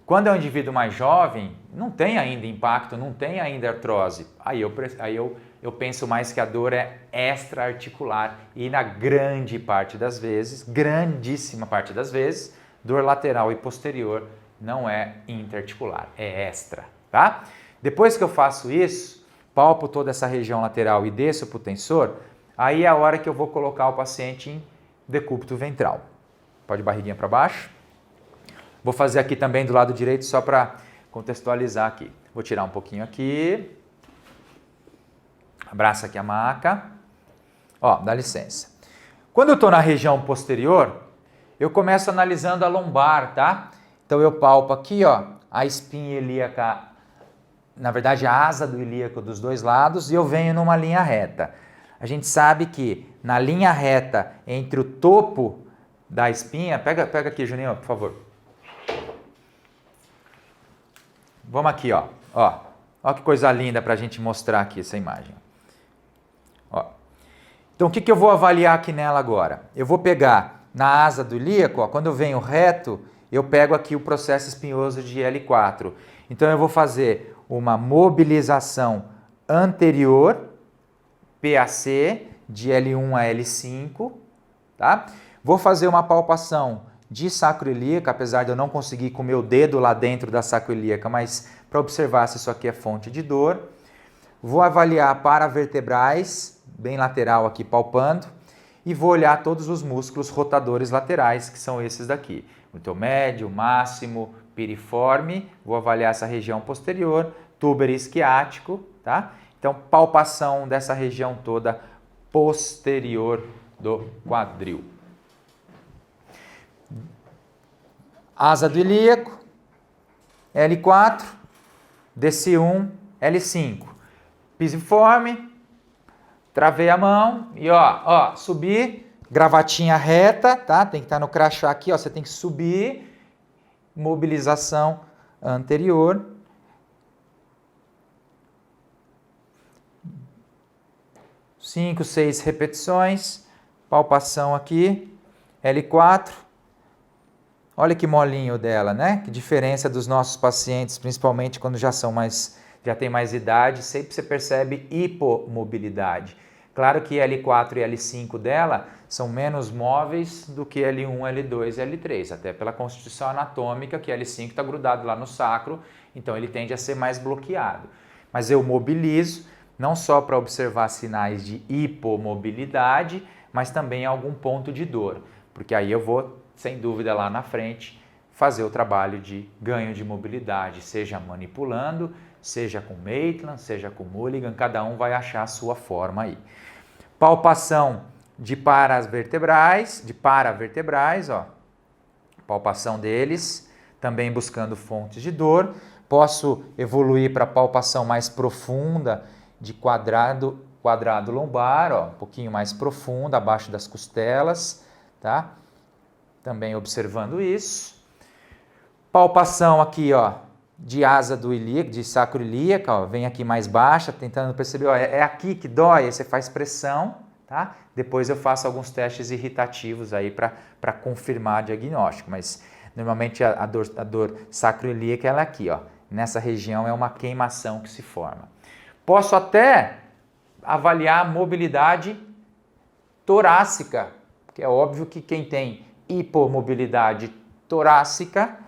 Quando é um indivíduo mais jovem, não tem ainda impacto, não tem ainda artrose. Aí eu penso mais que a dor é extra-articular e na grande parte das vezes, grandíssima parte das vezes, dor lateral e posterior não é intra-articular, é extra, tá? Depois que eu faço isso, palpo toda essa região lateral e desço para o tensor, aí é a hora que eu vou colocar o paciente em decúbito ventral. Pode barriguinha para baixo. Vou fazer aqui também do lado direito só para contextualizar aqui. Vou tirar um pouquinho aqui. Abraça aqui a maca. Ó, dá licença. Quando eu estou na região posterior, eu começo analisando a lombar, tá? Então eu palpo aqui, ó, a espinha ilíaca, na verdade a asa do ilíaco dos dois lados e eu venho numa linha reta. A gente sabe que na linha reta entre o topo da espinha, pega aqui, Juninho, por favor. Vamos aqui, ó. Ó que coisa linda para a gente mostrar aqui essa imagem. Ó. Então, o que eu vou avaliar aqui nela agora? Eu vou pegar na asa do ilíaco, ó, quando eu venho reto, eu pego aqui o processo espinhoso de L4. Então, eu vou fazer uma mobilização anterior, PAC, de L1 a L5, tá? Vou fazer uma palpação de sacroilíaca, apesar de eu não conseguir com o meu dedo lá dentro da sacroilíaca, mas para observar se isso aqui é fonte de dor. Vou avaliar paravertebrais, bem lateral aqui palpando, e vou olhar todos os músculos rotadores laterais, que são esses daqui. Glúteo médio, máximo, piriforme, vou avaliar essa região posterior, túber isquiático, tá? Então, palpação dessa região toda posterior do quadril. Asa do ilíaco, L4, DC1, L5. Pisiforme, travei a mão e ó, subir, gravatinha reta, tá? Tem que estar no crachá aqui, ó, você tem que subir, mobilização anterior. Cinco, 6 repetições, palpação aqui, L4. Olha que molinho dela, né? Que diferença dos nossos pacientes, principalmente quando já tem mais idade, sempre você percebe hipomobilidade. Claro que L4 e L5 dela são menos móveis do que L1, L2 e L3, até pela constituição anatômica, que L5 está grudado lá no sacro, então ele tende a ser mais bloqueado. Mas eu mobilizo, não só para observar sinais de hipomobilidade, mas também algum ponto de dor, porque aí eu vou, sem dúvida, lá na frente, fazer o trabalho de ganho de mobilidade, seja manipulando, seja com Maitland, seja com Mulligan, cada um vai achar a sua forma aí. Palpação de paravertebrais, ó, palpação deles, também buscando fontes de dor. Posso evoluir para palpação mais profunda de quadrado lombar, ó, um pouquinho mais profunda, abaixo das costelas, tá? Também observando isso. Palpação aqui, ó, de asa do ilíaco, de sacroilíaca, ó, vem aqui mais baixa, tentando perceber, ó, é aqui que dói, aí você faz pressão, tá? Depois eu faço alguns testes irritativos aí para confirmar diagnóstico, mas normalmente a dor sacroilíaca ela é aqui, ó, nessa região é uma queimação que se forma. Posso até avaliar a mobilidade torácica, porque é óbvio que quem tem hipomobilidade torácica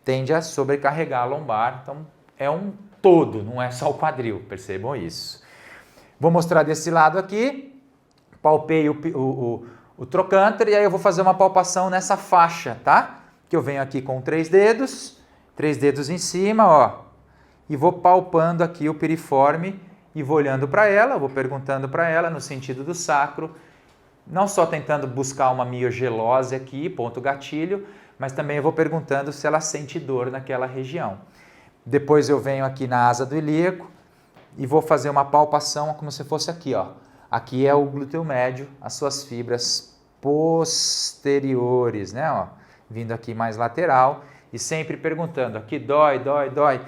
tende a sobrecarregar a lombar, então é um todo, não é só o quadril, percebam isso. Vou mostrar desse lado aqui, palpei o trocânter e aí eu vou fazer uma palpação nessa faixa, tá? Que eu venho aqui com 3 dedos em cima, ó, e vou palpando aqui o piriforme e vou olhando para ela, vou perguntando para ela no sentido do sacro, não só tentando buscar uma miogelose aqui, ponto gatilho, mas também eu vou perguntando se ela sente dor naquela região. Depois eu venho aqui na asa do ilíaco e vou fazer uma palpação como se fosse aqui, ó. Aqui é o glúteo médio, as suas fibras posteriores, né, ó, vindo aqui mais lateral e sempre perguntando, aqui dói, dói, dói.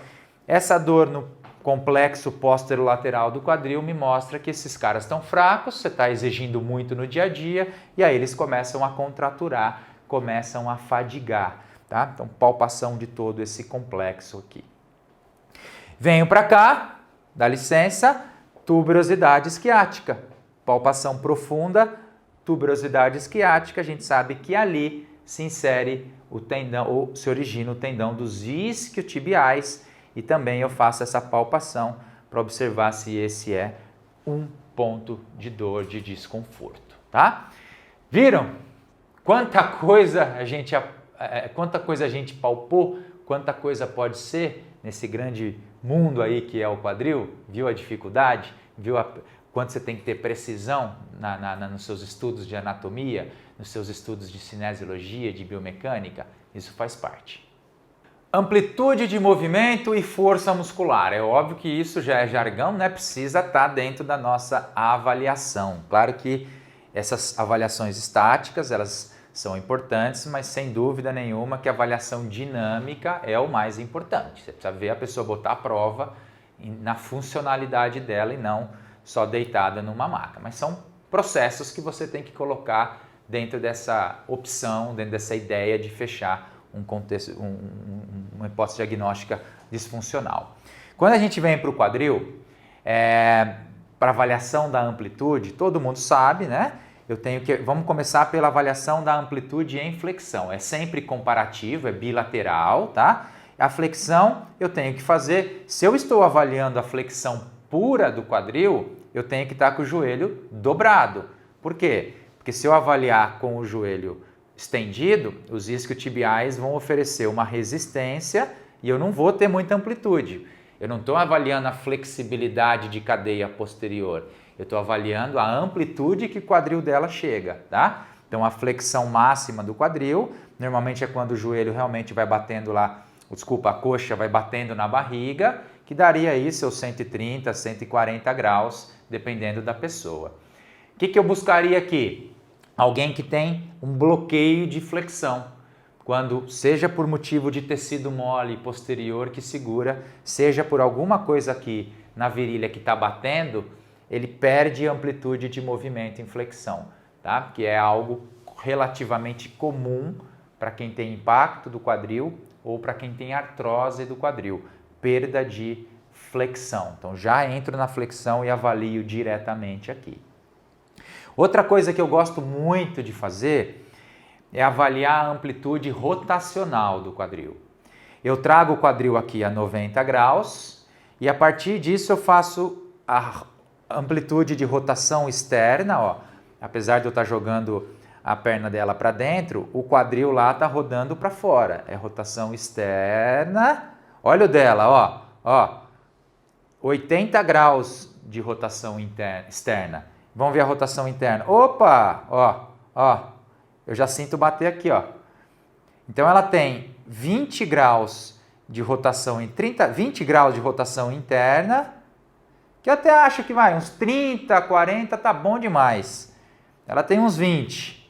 Essa dor no complexo posterolateral do quadril me mostra que esses caras estão fracos, você está exigindo muito no dia a dia, e aí eles começam a contraturar, começam a fadigar, tá? Então, palpação de todo esse complexo aqui. Venho para cá, dá licença, tuberosidade isquiática. Palpação profunda, tuberosidade isquiática, a gente sabe que ali se insere o tendão, ou se origina o tendão dos isquiotibiais, e também eu faço essa palpação para observar se esse é um ponto de dor, de desconforto, tá? Viram? Quanta coisa a gente palpou, quanta coisa pode ser nesse grande mundo aí que é o quadril? Viu a dificuldade? Viu quanto você tem que ter precisão nos seus estudos de anatomia, nos seus estudos de cinesiologia, de biomecânica? Isso faz parte. Amplitude de movimento e força muscular. É óbvio que isso já é jargão, né? Precisa estar dentro da nossa avaliação. Claro que essas avaliações estáticas, elas são importantes, mas sem dúvida nenhuma que a avaliação dinâmica é o mais importante. Você precisa ver a pessoa botar a prova na funcionalidade dela e não só deitada numa maca. Mas são processos que você tem que colocar dentro dessa opção, dentro dessa ideia de fechar uma hipótese diagnóstica disfuncional. Quando a gente vem para o quadril, para avaliação da amplitude, todo mundo sabe, né? Vamos começar pela avaliação da amplitude em flexão. É sempre comparativo, é bilateral, tá? A flexão eu tenho que fazer, se eu estou avaliando a flexão pura do quadril, eu tenho que estar com o joelho dobrado. Por quê? Porque se eu avaliar com o joelho estendido, os isquiotibiais vão oferecer uma resistência e eu não vou ter muita amplitude. Eu não estou avaliando a flexibilidade de cadeia posterior, eu estou avaliando a amplitude que o quadril dela chega, tá? Então a flexão máxima do quadril, normalmente é quando o joelho realmente vai batendo lá, a coxa vai batendo na barriga, que daria aí seus 130, 140 graus, dependendo da pessoa. O que eu buscaria aqui? Alguém que tem um bloqueio de flexão, quando seja por motivo de tecido mole posterior que segura, seja por alguma coisa aqui na virilha que está batendo, ele perde amplitude de movimento em flexão, tá? Que é algo relativamente comum para quem tem impacto do quadril ou para quem tem artrose do quadril, perda de flexão. Então já entro na flexão e avalio diretamente aqui. Outra coisa que eu gosto muito de fazer é avaliar a amplitude rotacional do quadril. Eu trago o quadril aqui a 90 graus e a partir disso eu faço a amplitude de rotação externa, ó. Apesar de eu estar jogando a perna dela para dentro, o quadril lá está rodando para fora. É rotação externa. Olha o dela, ó. 80 graus de rotação externa. Vamos ver a rotação interna. Opa! Ó. Eu já sinto bater aqui, ó. Então ela tem 20 graus de rotação em 20 graus de rotação interna, que eu até acho que vai uns 30, 40 tá bom demais. Ela tem uns 20.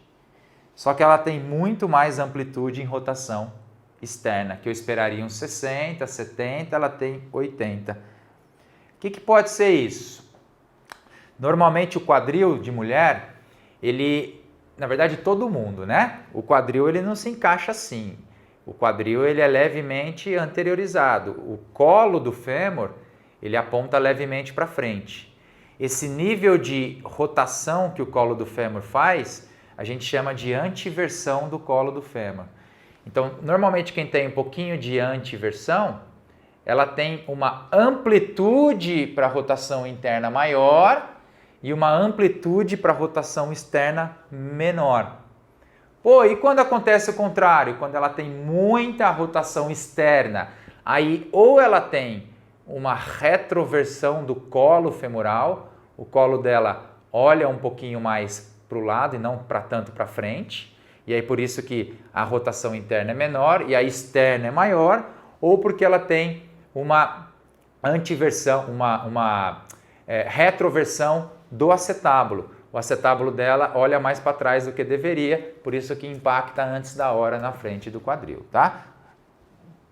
Só que ela tem muito mais amplitude em rotação externa, que eu esperaria uns 60, 70, ela tem 80. O que pode ser isso? Normalmente o quadril de mulher, na verdade todo mundo, né? O quadril ele não se encaixa assim. O quadril ele é levemente anteriorizado. O colo do fêmur, ele aponta levemente para frente. Esse nível de rotação que o colo do fêmur faz, a gente chama de antiversão do colo do fêmur. Então, normalmente quem tem um pouquinho de antiversão, ela tem uma amplitude para rotação interna maior e uma amplitude para rotação externa menor. Pô, e quando acontece o contrário? Quando ela tem muita rotação externa, aí ou ela tem uma retroversão do colo femoral, o colo dela olha um pouquinho mais para o lado e não tanto para frente, e aí por isso que a rotação interna é menor e a externa é maior, ou porque ela tem uma antiversão, uma retroversão do acetábulo. O acetábulo dela olha mais para trás do que deveria, por isso que impacta antes da hora na frente do quadril, tá?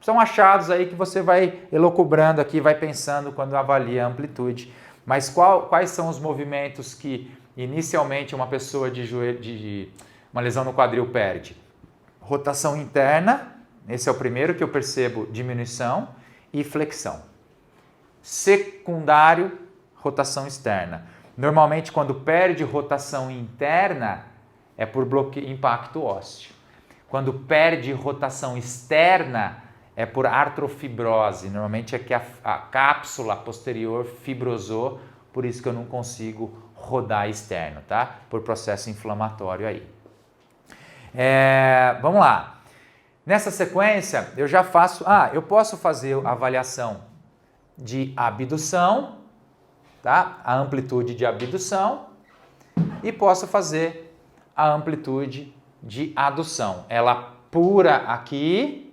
São achados aí que você vai elucubrando aqui, vai pensando quando avalia a amplitude. Mas quais são os movimentos que inicialmente uma pessoa de uma lesão no quadril perde? Rotação interna, esse é o primeiro que eu percebo, diminuição, e flexão. Secundário, rotação externa. Normalmente quando perde rotação interna é por impacto ósseo. Quando perde rotação externa é por artrofibrose. Normalmente é que a cápsula posterior fibrosou, por isso que eu não consigo rodar externo, tá? Por processo inflamatório aí. Vamos lá. Nessa sequência, eu já faço... eu posso fazer a avaliação de abdução, tá? A amplitude de abdução. E posso fazer a amplitude de adução. Ela pura aqui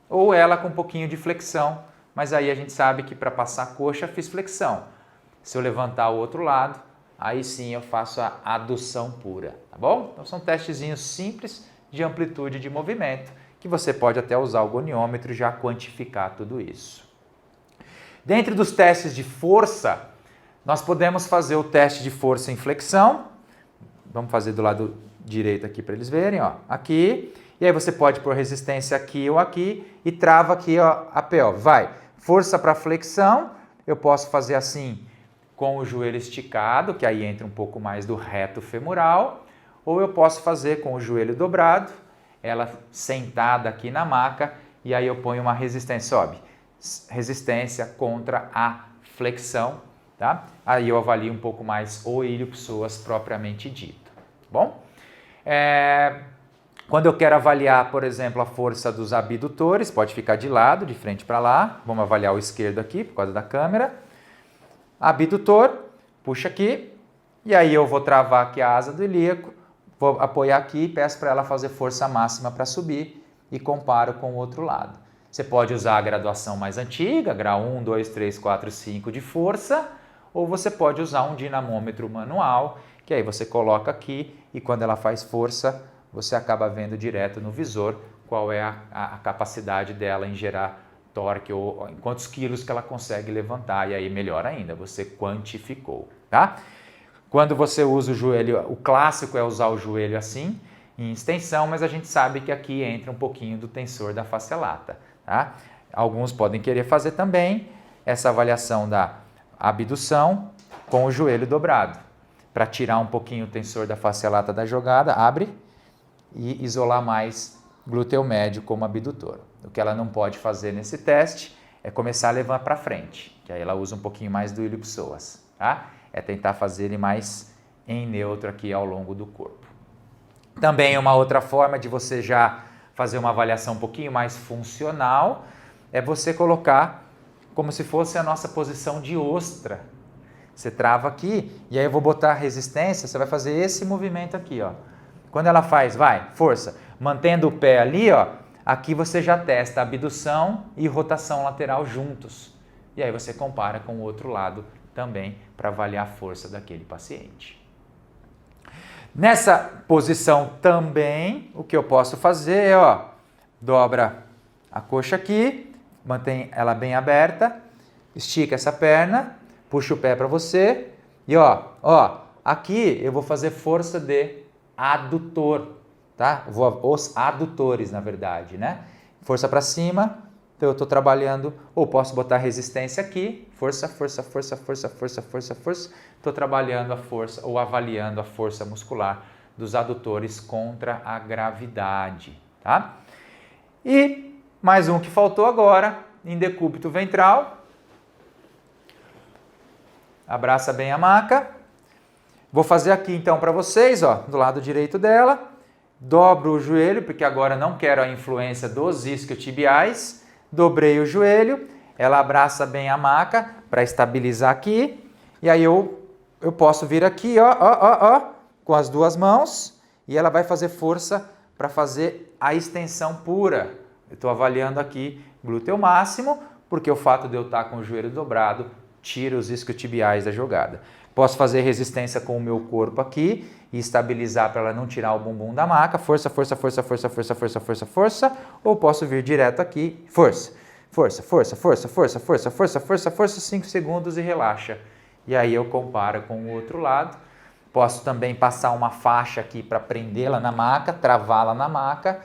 ou ela com um pouquinho de flexão. Mas aí a gente sabe que para passar a coxa fiz flexão. Se eu levantar o outro lado, aí sim eu faço a adução pura, tá bom? Então são testezinhos simples de amplitude de movimento, que você pode até usar o goniômetro e já quantificar tudo isso. Dentro dos testes de força, nós podemos fazer o teste de força em flexão. Vamos fazer do lado direito aqui para eles verem, ó, aqui. E aí você pode pôr resistência aqui ou aqui e trava aqui, ó, a pé, ó, vai. Força para flexão, eu posso fazer assim com o joelho esticado, que aí entra um pouco mais do reto femoral, ou eu posso fazer com o joelho dobrado, ela sentada aqui na maca, e aí eu ponho uma resistência, sobe, resistência contra a flexão, tá? Aí eu avalio um pouco mais o ilho-psoas propriamente dito, bom? Quando eu quero avaliar, por exemplo, a força dos abdutores, pode ficar de lado, de frente para lá. Vamos avaliar o esquerdo aqui, por causa da câmera. Abdutor, puxa aqui. E aí eu vou travar aqui a asa do ilíaco, vou apoiar aqui e peço para ela fazer força máxima para subir e comparo com o outro lado. Você pode usar a graduação mais antiga, grau 1, 2, 3, 4, 5 de força, ou você pode usar um dinamômetro manual, que aí você coloca aqui e quando ela faz força, você acaba vendo direto no visor qual é a capacidade dela em gerar torque ou em quantos quilos que ela consegue levantar. E aí melhor ainda, você quantificou, tá? Quando você usa o joelho, o clássico é usar o joelho assim, em extensão, mas a gente sabe que aqui entra um pouquinho do tensor da face lata, tá? Alguns podem querer fazer também essa avaliação da abdução com o joelho dobrado, para tirar um pouquinho o tensor da face lata da jogada, abre e isolar mais glúteo médio como abdutor. O que ela não pode fazer nesse teste é começar a levar para frente, que aí ela usa um pouquinho mais do ilho-psoas, tá? É tentar fazer ele mais em neutro aqui ao longo do corpo. Também uma outra forma de você já fazer uma avaliação um pouquinho mais funcional é você colocar como se fosse a nossa posição de ostra. Você trava aqui e aí eu vou botar a resistência, você vai fazer esse movimento aqui, ó. Quando ela faz, vai, força, mantendo o pé ali, ó, aqui você já testa abdução e rotação lateral juntos. E aí você compara com o outro lado também para avaliar a força daquele paciente. Nessa posição também, o que eu posso fazer é, ó, dobra a coxa aqui, mantém ela bem aberta, estica essa perna, puxa o pé para você e, ó, aqui eu vou fazer força de adutor, tá? Os adutores, na verdade, né? Força para cima, então eu estou trabalhando, ou posso botar resistência aqui, força, força, força, força, força, força, força. Estou trabalhando a força ou avaliando a força muscular dos adutores contra a gravidade, tá? E mais um que faltou agora, em decúbito ventral. Abraça bem a maca. Vou fazer aqui então para vocês, ó, do lado direito dela, dobro o joelho, porque agora não quero a influência dos isquiotibiais, dobrei o joelho, ela abraça bem a maca para estabilizar aqui, e aí eu posso vir aqui, ó, com as duas mãos, e ela vai fazer força para fazer a extensão pura. Eu estou avaliando aqui glúteo máximo, porque o fato de eu estar com o joelho dobrado tira os isquiotibiais da jogada. Posso fazer resistência com o meu corpo aqui e estabilizar para ela não tirar o bumbum da maca. Força, força, força, força, força, força, força, força. Ou posso vir direto aqui. Força, força, força, força, força, força, força, força, força, 5 segundos e relaxa. E aí eu comparo com o outro lado. Posso também passar uma faixa aqui para prendê-la na maca, travá-la na maca.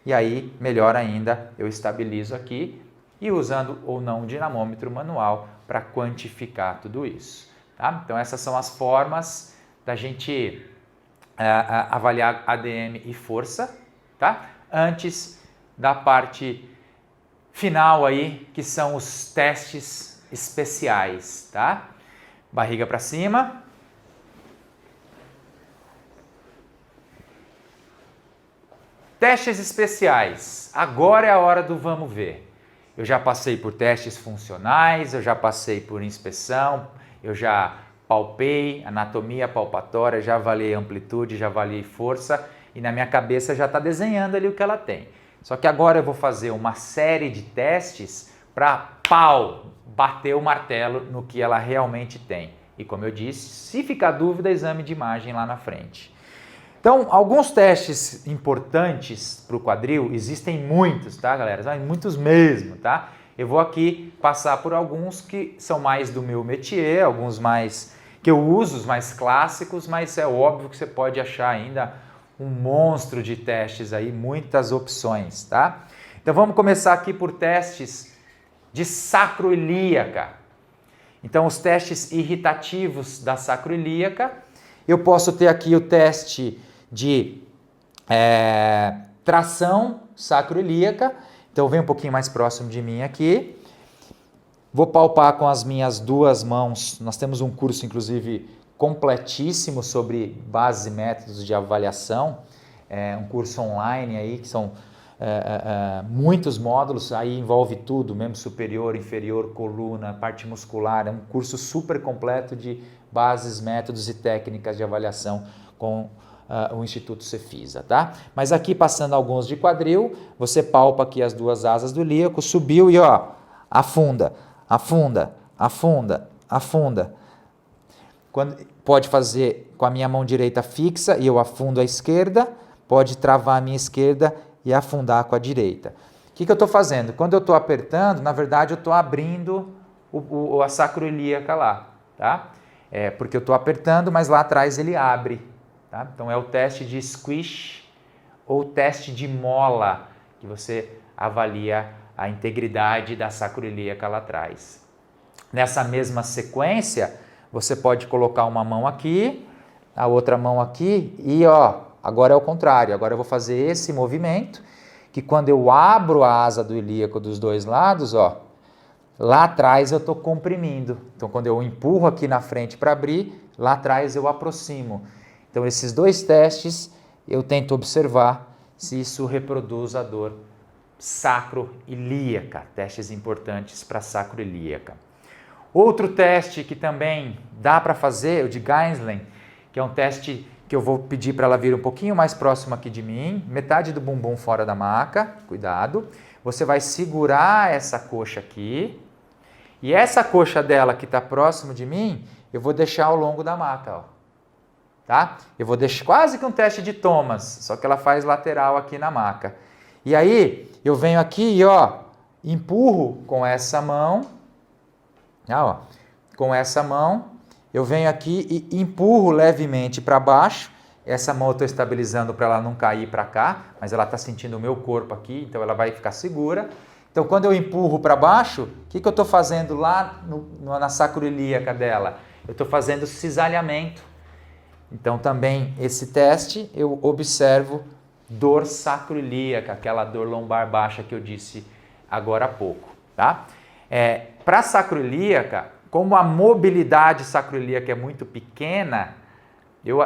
E aí, melhor ainda, eu estabilizo aqui e usando ou não o dinamômetro manual para quantificar tudo isso. Tá? Então essas são as formas da gente avaliar ADM e força, tá? Antes da parte final aí, que são os testes especiais, tá? Barriga para cima. Testes especiais. Agora é a hora do vamos ver. Eu já passei por testes funcionais, eu já passei por inspeção, eu já palpei anatomia palpatória, já avaliei amplitude, já avaliei força e na minha cabeça já está desenhando ali o que ela tem. Só que agora eu vou fazer uma série de testes para bater o martelo no que ela realmente tem. E como eu disse, se ficar dúvida, exame de imagem lá na frente. Então, alguns testes importantes para o quadril, existem muitos, tá, galera? Muitos mesmo, tá? Eu vou aqui passar por alguns que são mais do meu métier, alguns mais que eu uso, os mais clássicos, mas é óbvio que você pode achar ainda um monstro de testes aí, muitas opções, tá? Então, vamos começar aqui por testes de sacroiliaca. Então, os testes irritativos da sacroiliaca, eu posso ter aqui o teste de tração sacroiliaca. Então, vem um pouquinho mais próximo de mim aqui. Vou palpar com as minhas duas mãos. Nós temos um curso, inclusive, completíssimo sobre bases e métodos de avaliação. Um curso online aí, que são muitos módulos, aí envolve tudo, membro superior, inferior, coluna, parte muscular. É um curso super completo de bases, métodos e técnicas de avaliação com o Instituto Cefisa, tá? Mas aqui, passando alguns de quadril, você palpa aqui as duas asas do ilíaco, subiu e ó, afunda, afunda, afunda, afunda. Pode fazer com a minha mão direita fixa e eu afundo a esquerda, pode travar a minha esquerda e afundar com a direita. O que eu estou fazendo? Quando eu estou apertando, na verdade eu estou abrindo a sacroiliaca lá, tá? Porque eu estou apertando, mas lá atrás ele abre. Tá? Então é o teste de squish ou teste de mola, que você avalia a integridade da sacroiliaca lá atrás. Nessa mesma sequência, você pode colocar uma mão aqui, a outra mão aqui e ó, agora é o contrário. Agora eu vou fazer esse movimento, que quando eu abro a asa do ilíaco dos dois lados, ó, lá atrás eu estou comprimindo. Então quando eu empurro aqui na frente para abrir, lá atrás eu aproximo. Então, esses dois testes, eu tento observar se isso reproduz a dor sacroiliaca, testes importantes para sacroiliaca. Outro teste que também dá para fazer, o de Geislin, que é um teste que eu vou pedir para ela vir um pouquinho mais próximo aqui de mim, metade do bumbum fora da maca, cuidado. Você vai segurar essa coxa aqui, e essa coxa dela que está próximo de mim, eu vou deixar ao longo da maca, ó. Tá? Eu vou deixar quase que um teste de Thomas, só que ela faz lateral aqui na maca. E aí, eu venho aqui e ó, empurro com essa mão, ó, com essa mão, eu venho aqui e empurro levemente para baixo. Essa mão eu estou estabilizando para ela não cair para cá, mas ela está sentindo o meu corpo aqui, então ela vai ficar segura. Então, quando eu empurro para baixo, o que eu estou fazendo lá na sacroiliaca dela? Eu estou fazendo cisalhamento. Então, também esse teste eu observo dor sacroiliaca, aquela dor lombar baixa que eu disse agora há pouco, tá? Para sacroiliaca, como a mobilidade sacroiliaca é muito pequena,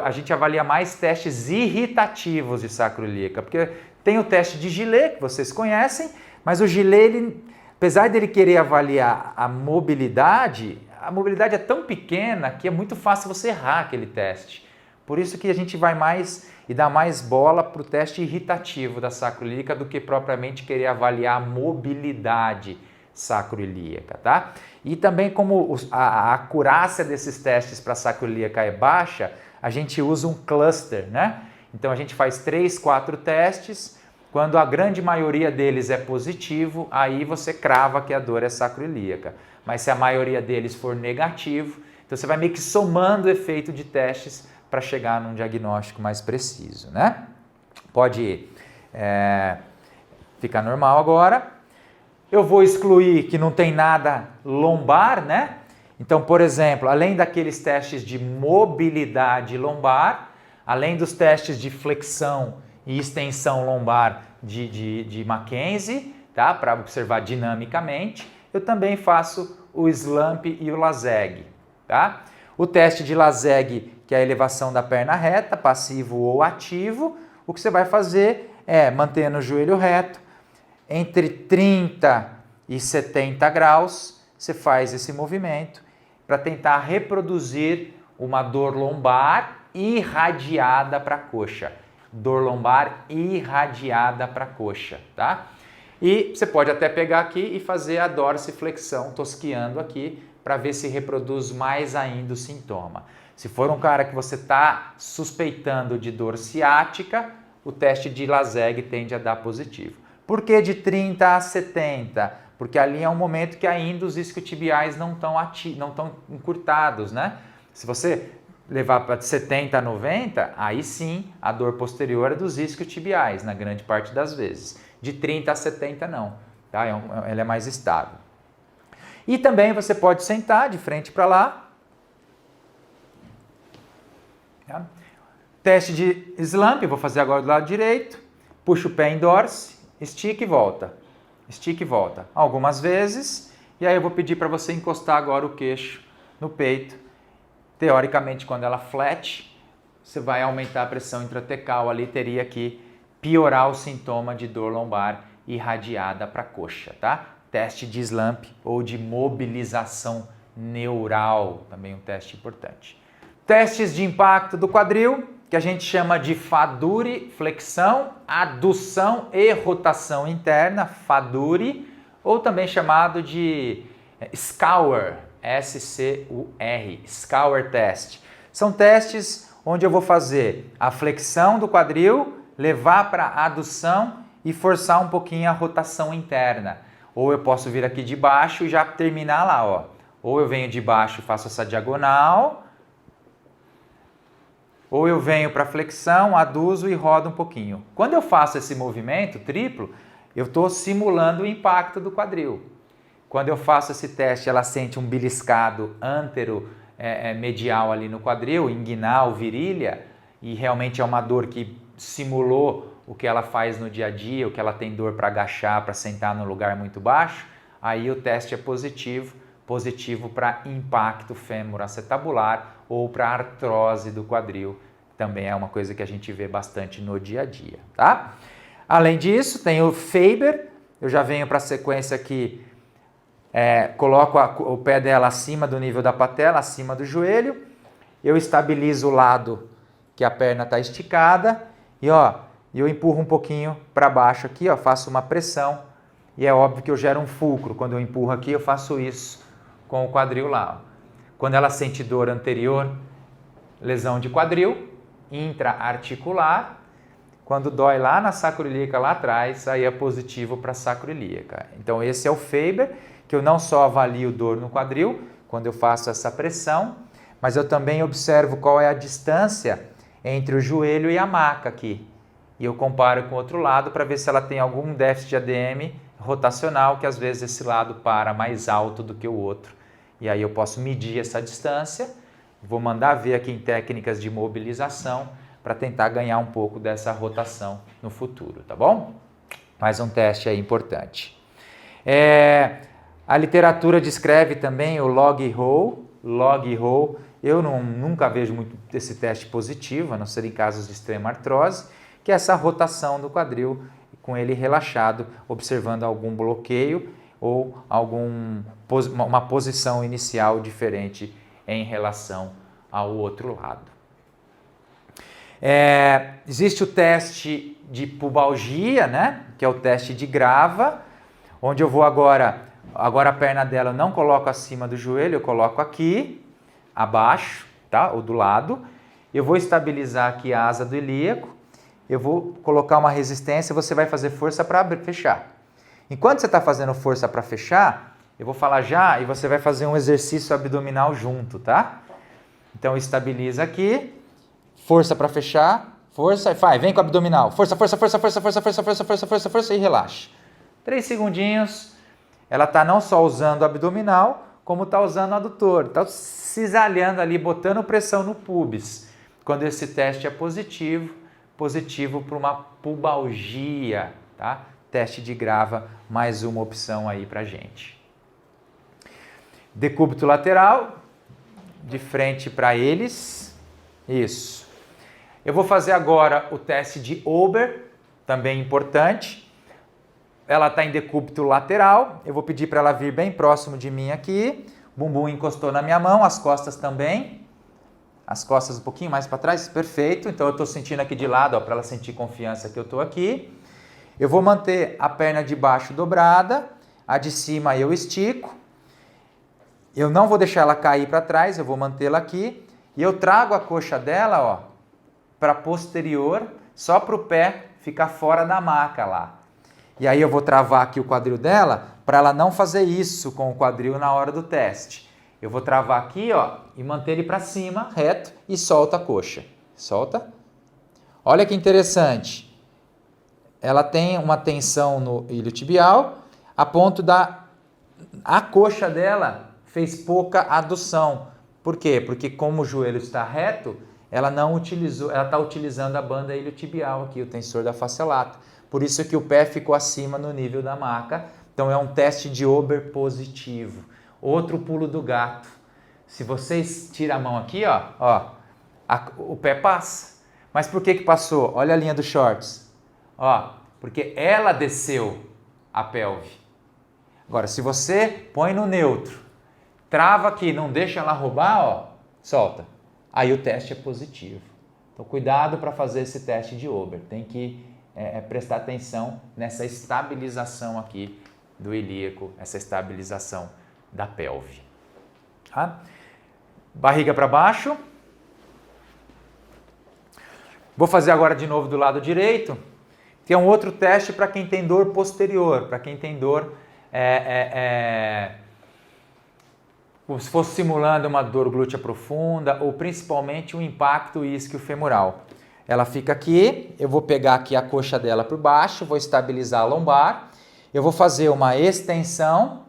a gente avalia mais testes irritativos de sacroiliaca, porque tem o teste de Gillet, que vocês conhecem, mas o Gillet, apesar dele querer avaliar a mobilidade é tão pequena que é muito fácil você errar aquele teste. Por isso que a gente vai mais e dá mais bola para o teste irritativo da sacroiliaca do que propriamente querer avaliar a mobilidade sacroiliaca, tá? E também como a acurácia desses testes para sacroiliaca é baixa, a gente usa um cluster, né? Então a gente faz 3, 4 testes, quando a grande maioria deles é positivo, aí você crava que a dor é sacroiliaca. Mas se a maioria deles for negativo, então você vai meio que somando o efeito de testes para chegar num diagnóstico mais preciso, né? Pode ficar normal agora. Eu vou excluir que não tem nada lombar, né? Então, por exemplo, além daqueles testes de mobilidade lombar, além dos testes de flexão e extensão lombar de Mackenzie, tá? Para observar dinamicamente, eu também faço o slump e o Laseg, tá? O teste de Laseg, que é a elevação da perna reta, passivo ou ativo, o que você vai fazer é, mantendo o joelho reto, entre 30 e 70 graus, você faz esse movimento para tentar reproduzir uma dor lombar irradiada para a coxa. Dor lombar irradiada para a coxa, tá? E você pode até pegar aqui e fazer a dorsiflexão, tosquiando aqui, para ver se reproduz mais ainda o sintoma. Se for um cara que você está suspeitando de dor ciática, o teste de Laseg tende a dar positivo. Por que de 30 a 70? Porque ali é um momento que ainda os isquiotibiais não estão encurtados, né? Se você levar para 70 a 90, aí sim a dor posterior é dos isquiotibiais, na grande parte das vezes. De 30 a 70 não, tá? Ela é mais estável. E também você pode sentar de frente para lá. Tá? Teste de slump, vou fazer agora do lado direito. Puxa o pé em dorse, estica e volta. Estica e volta. Algumas vezes. E aí eu vou pedir para você encostar agora o queixo no peito. Teoricamente, quando ela flat, você vai aumentar a pressão intratecal ali, teria que piorar o sintoma de dor lombar irradiada para a coxa, tá? Teste de slump ou de mobilização neural, também um teste importante. Testes de impacto do quadril, que a gente chama de FADURI, flexão, adução e rotação interna, FADURI, ou também chamado de SCOUR, S-C-U-R, SCOUR test. São testes onde eu vou fazer a flexão do quadril, levar para a adução e forçar um pouquinho a rotação interna. Ou eu posso vir aqui de baixo e já terminar lá, ó. Ou eu venho de baixo e faço essa diagonal, ou eu venho para a flexão, aduzo e rodo um pouquinho. Quando eu faço esse movimento triplo, eu estou simulando o impacto do quadril. Quando eu faço esse teste, ela sente um beliscado antero-medial ali no quadril, inguinal, virilha, e realmente é uma dor que simulou o que ela faz no dia a dia, o que ela tem dor para agachar, para sentar num lugar muito baixo, aí o teste é positivo para impacto fêmuro-acetabular ou para artrose do quadril. Também é uma coisa que a gente vê bastante no dia a dia, tá? Além disso, tem o Faber, eu já venho para a sequência aqui, coloco o pé dela acima do nível da patela, acima do joelho, eu estabilizo o lado que a perna está esticada e eu empurro um pouquinho para baixo aqui, ó, faço uma pressão e é óbvio que eu gero um fulcro. Quando eu empurro aqui, eu faço isso com o quadril lá. Ó. Quando ela sente dor anterior, lesão de quadril, intra-articular. Quando dói lá na sacroiliaca lá atrás, aí é positivo para sacroiliaca. Então esse é o Faber, que eu não só avalio dor no quadril, quando eu faço essa pressão, mas eu também observo qual é a distância entre o joelho e a maca aqui. E eu comparo com o outro lado para ver se ela tem algum déficit de ADM rotacional, que às vezes esse lado para mais alto do que o outro. E aí eu posso medir essa distância, vou mandar ver aqui em técnicas de mobilização para tentar ganhar um pouco dessa rotação no futuro, tá bom? Mais um teste aí importante. A literatura descreve também o log roll. Eu nunca vejo muito esse teste positivo, a não ser em casos de extrema artrose, que é essa rotação do quadril com ele relaxado, observando algum bloqueio ou uma posição inicial diferente em relação ao outro lado. Existe o teste de pubalgia, né? Que é o teste de Grava, onde eu vou agora Agora a perna dela eu não coloco acima do joelho, eu coloco aqui, abaixo, tá? Ou do lado. Eu vou estabilizar aqui a asa do ilíaco. Eu vou colocar uma resistência, você vai fazer força para fechar. Enquanto você está fazendo força para fechar, eu vou falar já e você vai fazer um exercício abdominal junto, tá? Então estabiliza aqui, força para fechar, força, vai, vem com o abdominal, força, força, força, força, força, força, força, força, força, força e relaxa. 3 segundinhos, ela está não só usando o abdominal, como está usando o adutor, está cisalhando ali, botando pressão no pubis. Quando esse teste é positivo para uma pubalgia, tá? Teste de Grava, mais uma opção aí pra gente. Decúbito lateral, de frente para eles, isso. Eu vou fazer agora o teste de Ober, também importante. Ela está em decúbito lateral, eu vou pedir para ela vir bem próximo de mim aqui. O bumbum encostou na minha mão, as costas também. As costas um pouquinho mais para trás, perfeito. Então eu estou sentindo aqui de lado, para ela sentir confiança que eu estou aqui. Eu vou manter a perna de baixo dobrada, a de cima eu estico. Eu não vou deixar ela cair para trás, eu vou mantê-la aqui. E eu trago a coxa dela, ó, para posterior, só para o pé ficar fora da maca lá. E aí eu vou travar aqui o quadril dela, para ela não fazer isso com o quadril na hora do teste. Eu vou travar aqui, ó, e manter ele para cima, reto, e solta a coxa. Solta. Olha que interessante. Ela tem uma tensão no iliotibial, a ponto da a coxa dela fez pouca adução. Por quê? Porque como o joelho está reto, ela está utilizando a banda iliotibial aqui, o tensor da face lata. Por isso que o pé ficou acima no nível da maca. Então é um teste de Ober positivo. Outro pulo do gato. Se vocês tiram a mão aqui, ó, o pé passa. Mas por que passou? Olha a linha dos shorts. Ó, porque ela desceu a pelve. Agora, se você põe no neutro, trava aqui, não deixa ela roubar, ó, solta. Aí o teste é positivo. Então, cuidado para fazer esse teste de Ober. Tem que prestar atenção nessa estabilização aqui do ilíaco, essa estabilização da pelve. Tá? Barriga para baixo. Vou fazer agora de novo do lado direito, que é um outro teste para quem tem dor posterior, para quem tem dor como se fosse simulando uma dor glútea profunda ou principalmente um impacto isquiofemoral. Ela fica aqui, eu vou pegar aqui a coxa dela por baixo, vou estabilizar a lombar, eu vou fazer uma extensão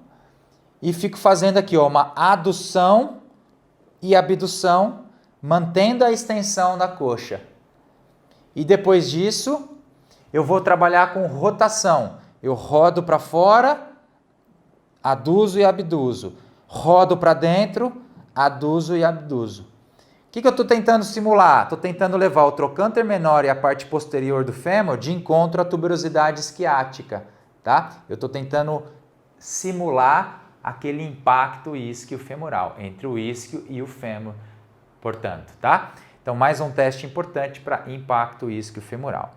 e fico fazendo aqui, ó, uma adução e abdução, mantendo a extensão da coxa. E depois disso, eu vou trabalhar com rotação. Eu rodo para fora, aduzo e abduzo. Rodo para dentro, aduzo e abduzo. O que eu estou tentando simular? Estou tentando levar o trocânter menor e a parte posterior do fêmur de encontro à tuberosidade isquiática. Tá? Eu estou tentando simular aquele impacto isquiofemoral entre o isquio e o fêmur, portanto, tá? Então, mais um teste importante para impacto isquiofemoral.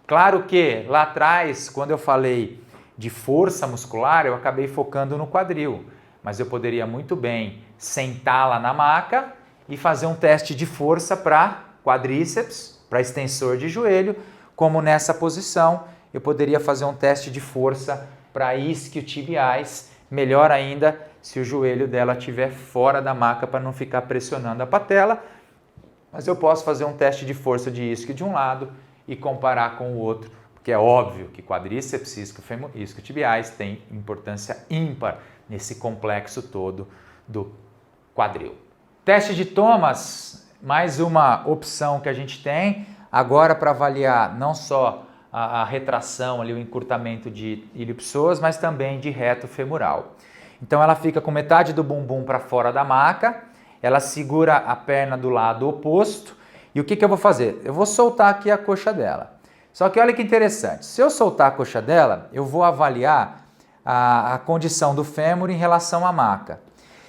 Claro que lá atrás, quando eu falei de força muscular, eu acabei focando no quadril, mas eu poderia muito bem sentá-la na maca e fazer um teste de força para quadríceps, para extensor de joelho, como nessa posição, eu poderia fazer um teste de força para isquiotibiais, melhor ainda se o joelho dela estiver fora da maca para não ficar pressionando a patela, mas eu posso fazer um teste de força de isquio de um lado e comparar com o outro, porque é óbvio que quadríceps e isquiotibiais têm importância ímpar nesse complexo todo do quadril. Teste de Thomas, mais uma opção que a gente tem, agora para avaliar não só a retração, ali, o encurtamento de ilipsoas, mas também de reto femoral. Então ela fica com metade do bumbum para fora da maca, ela segura a perna do lado oposto, e o que eu vou fazer? Eu vou soltar aqui a coxa dela. Só que olha que interessante, se eu soltar a coxa dela, eu vou avaliar a condição do fêmur em relação à maca.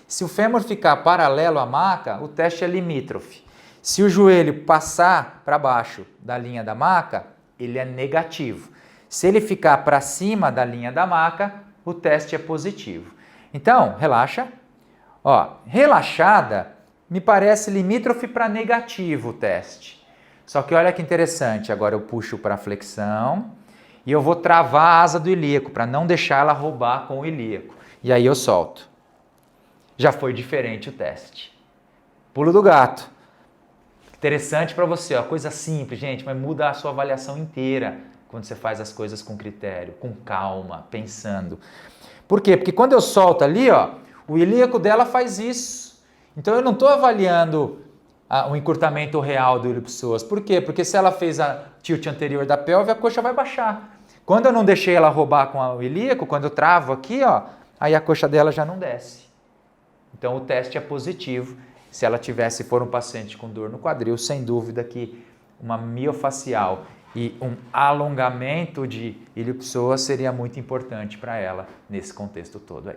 Se o fêmur ficar paralelo à maca, o teste é limítrofe. Se o joelho passar para baixo da linha da maca, ele é negativo. Se ele ficar para cima da linha da maca, o teste é positivo. Então, relaxa. Ó, relaxada, me parece limítrofe para negativo o teste. Só que olha que interessante, agora eu puxo para flexão e eu vou travar a asa do ilíaco para não deixar ela roubar com o ilíaco. E aí eu solto. Já foi diferente o teste. Pulo do gato. Interessante para você, ó, coisa simples, gente, mas muda a sua avaliação inteira quando você faz as coisas com critério, com calma, pensando. Por quê? Porque quando eu solto ali, ó, o ilíaco dela faz isso. Então eu não estou avaliando o encurtamento real do ilipsoas. Por quê? Porque se ela fez a tilt anterior da pelve, a coxa vai baixar. Quando eu não deixei ela roubar com o ilíaco, quando eu travo aqui, ó, aí a coxa dela já não desce. Então o teste é positivo. Se ela tivesse, for um paciente com dor no quadril, sem dúvida que uma miofacial e um alongamento de ilipsoas seria muito importante para ela nesse contexto todo aí.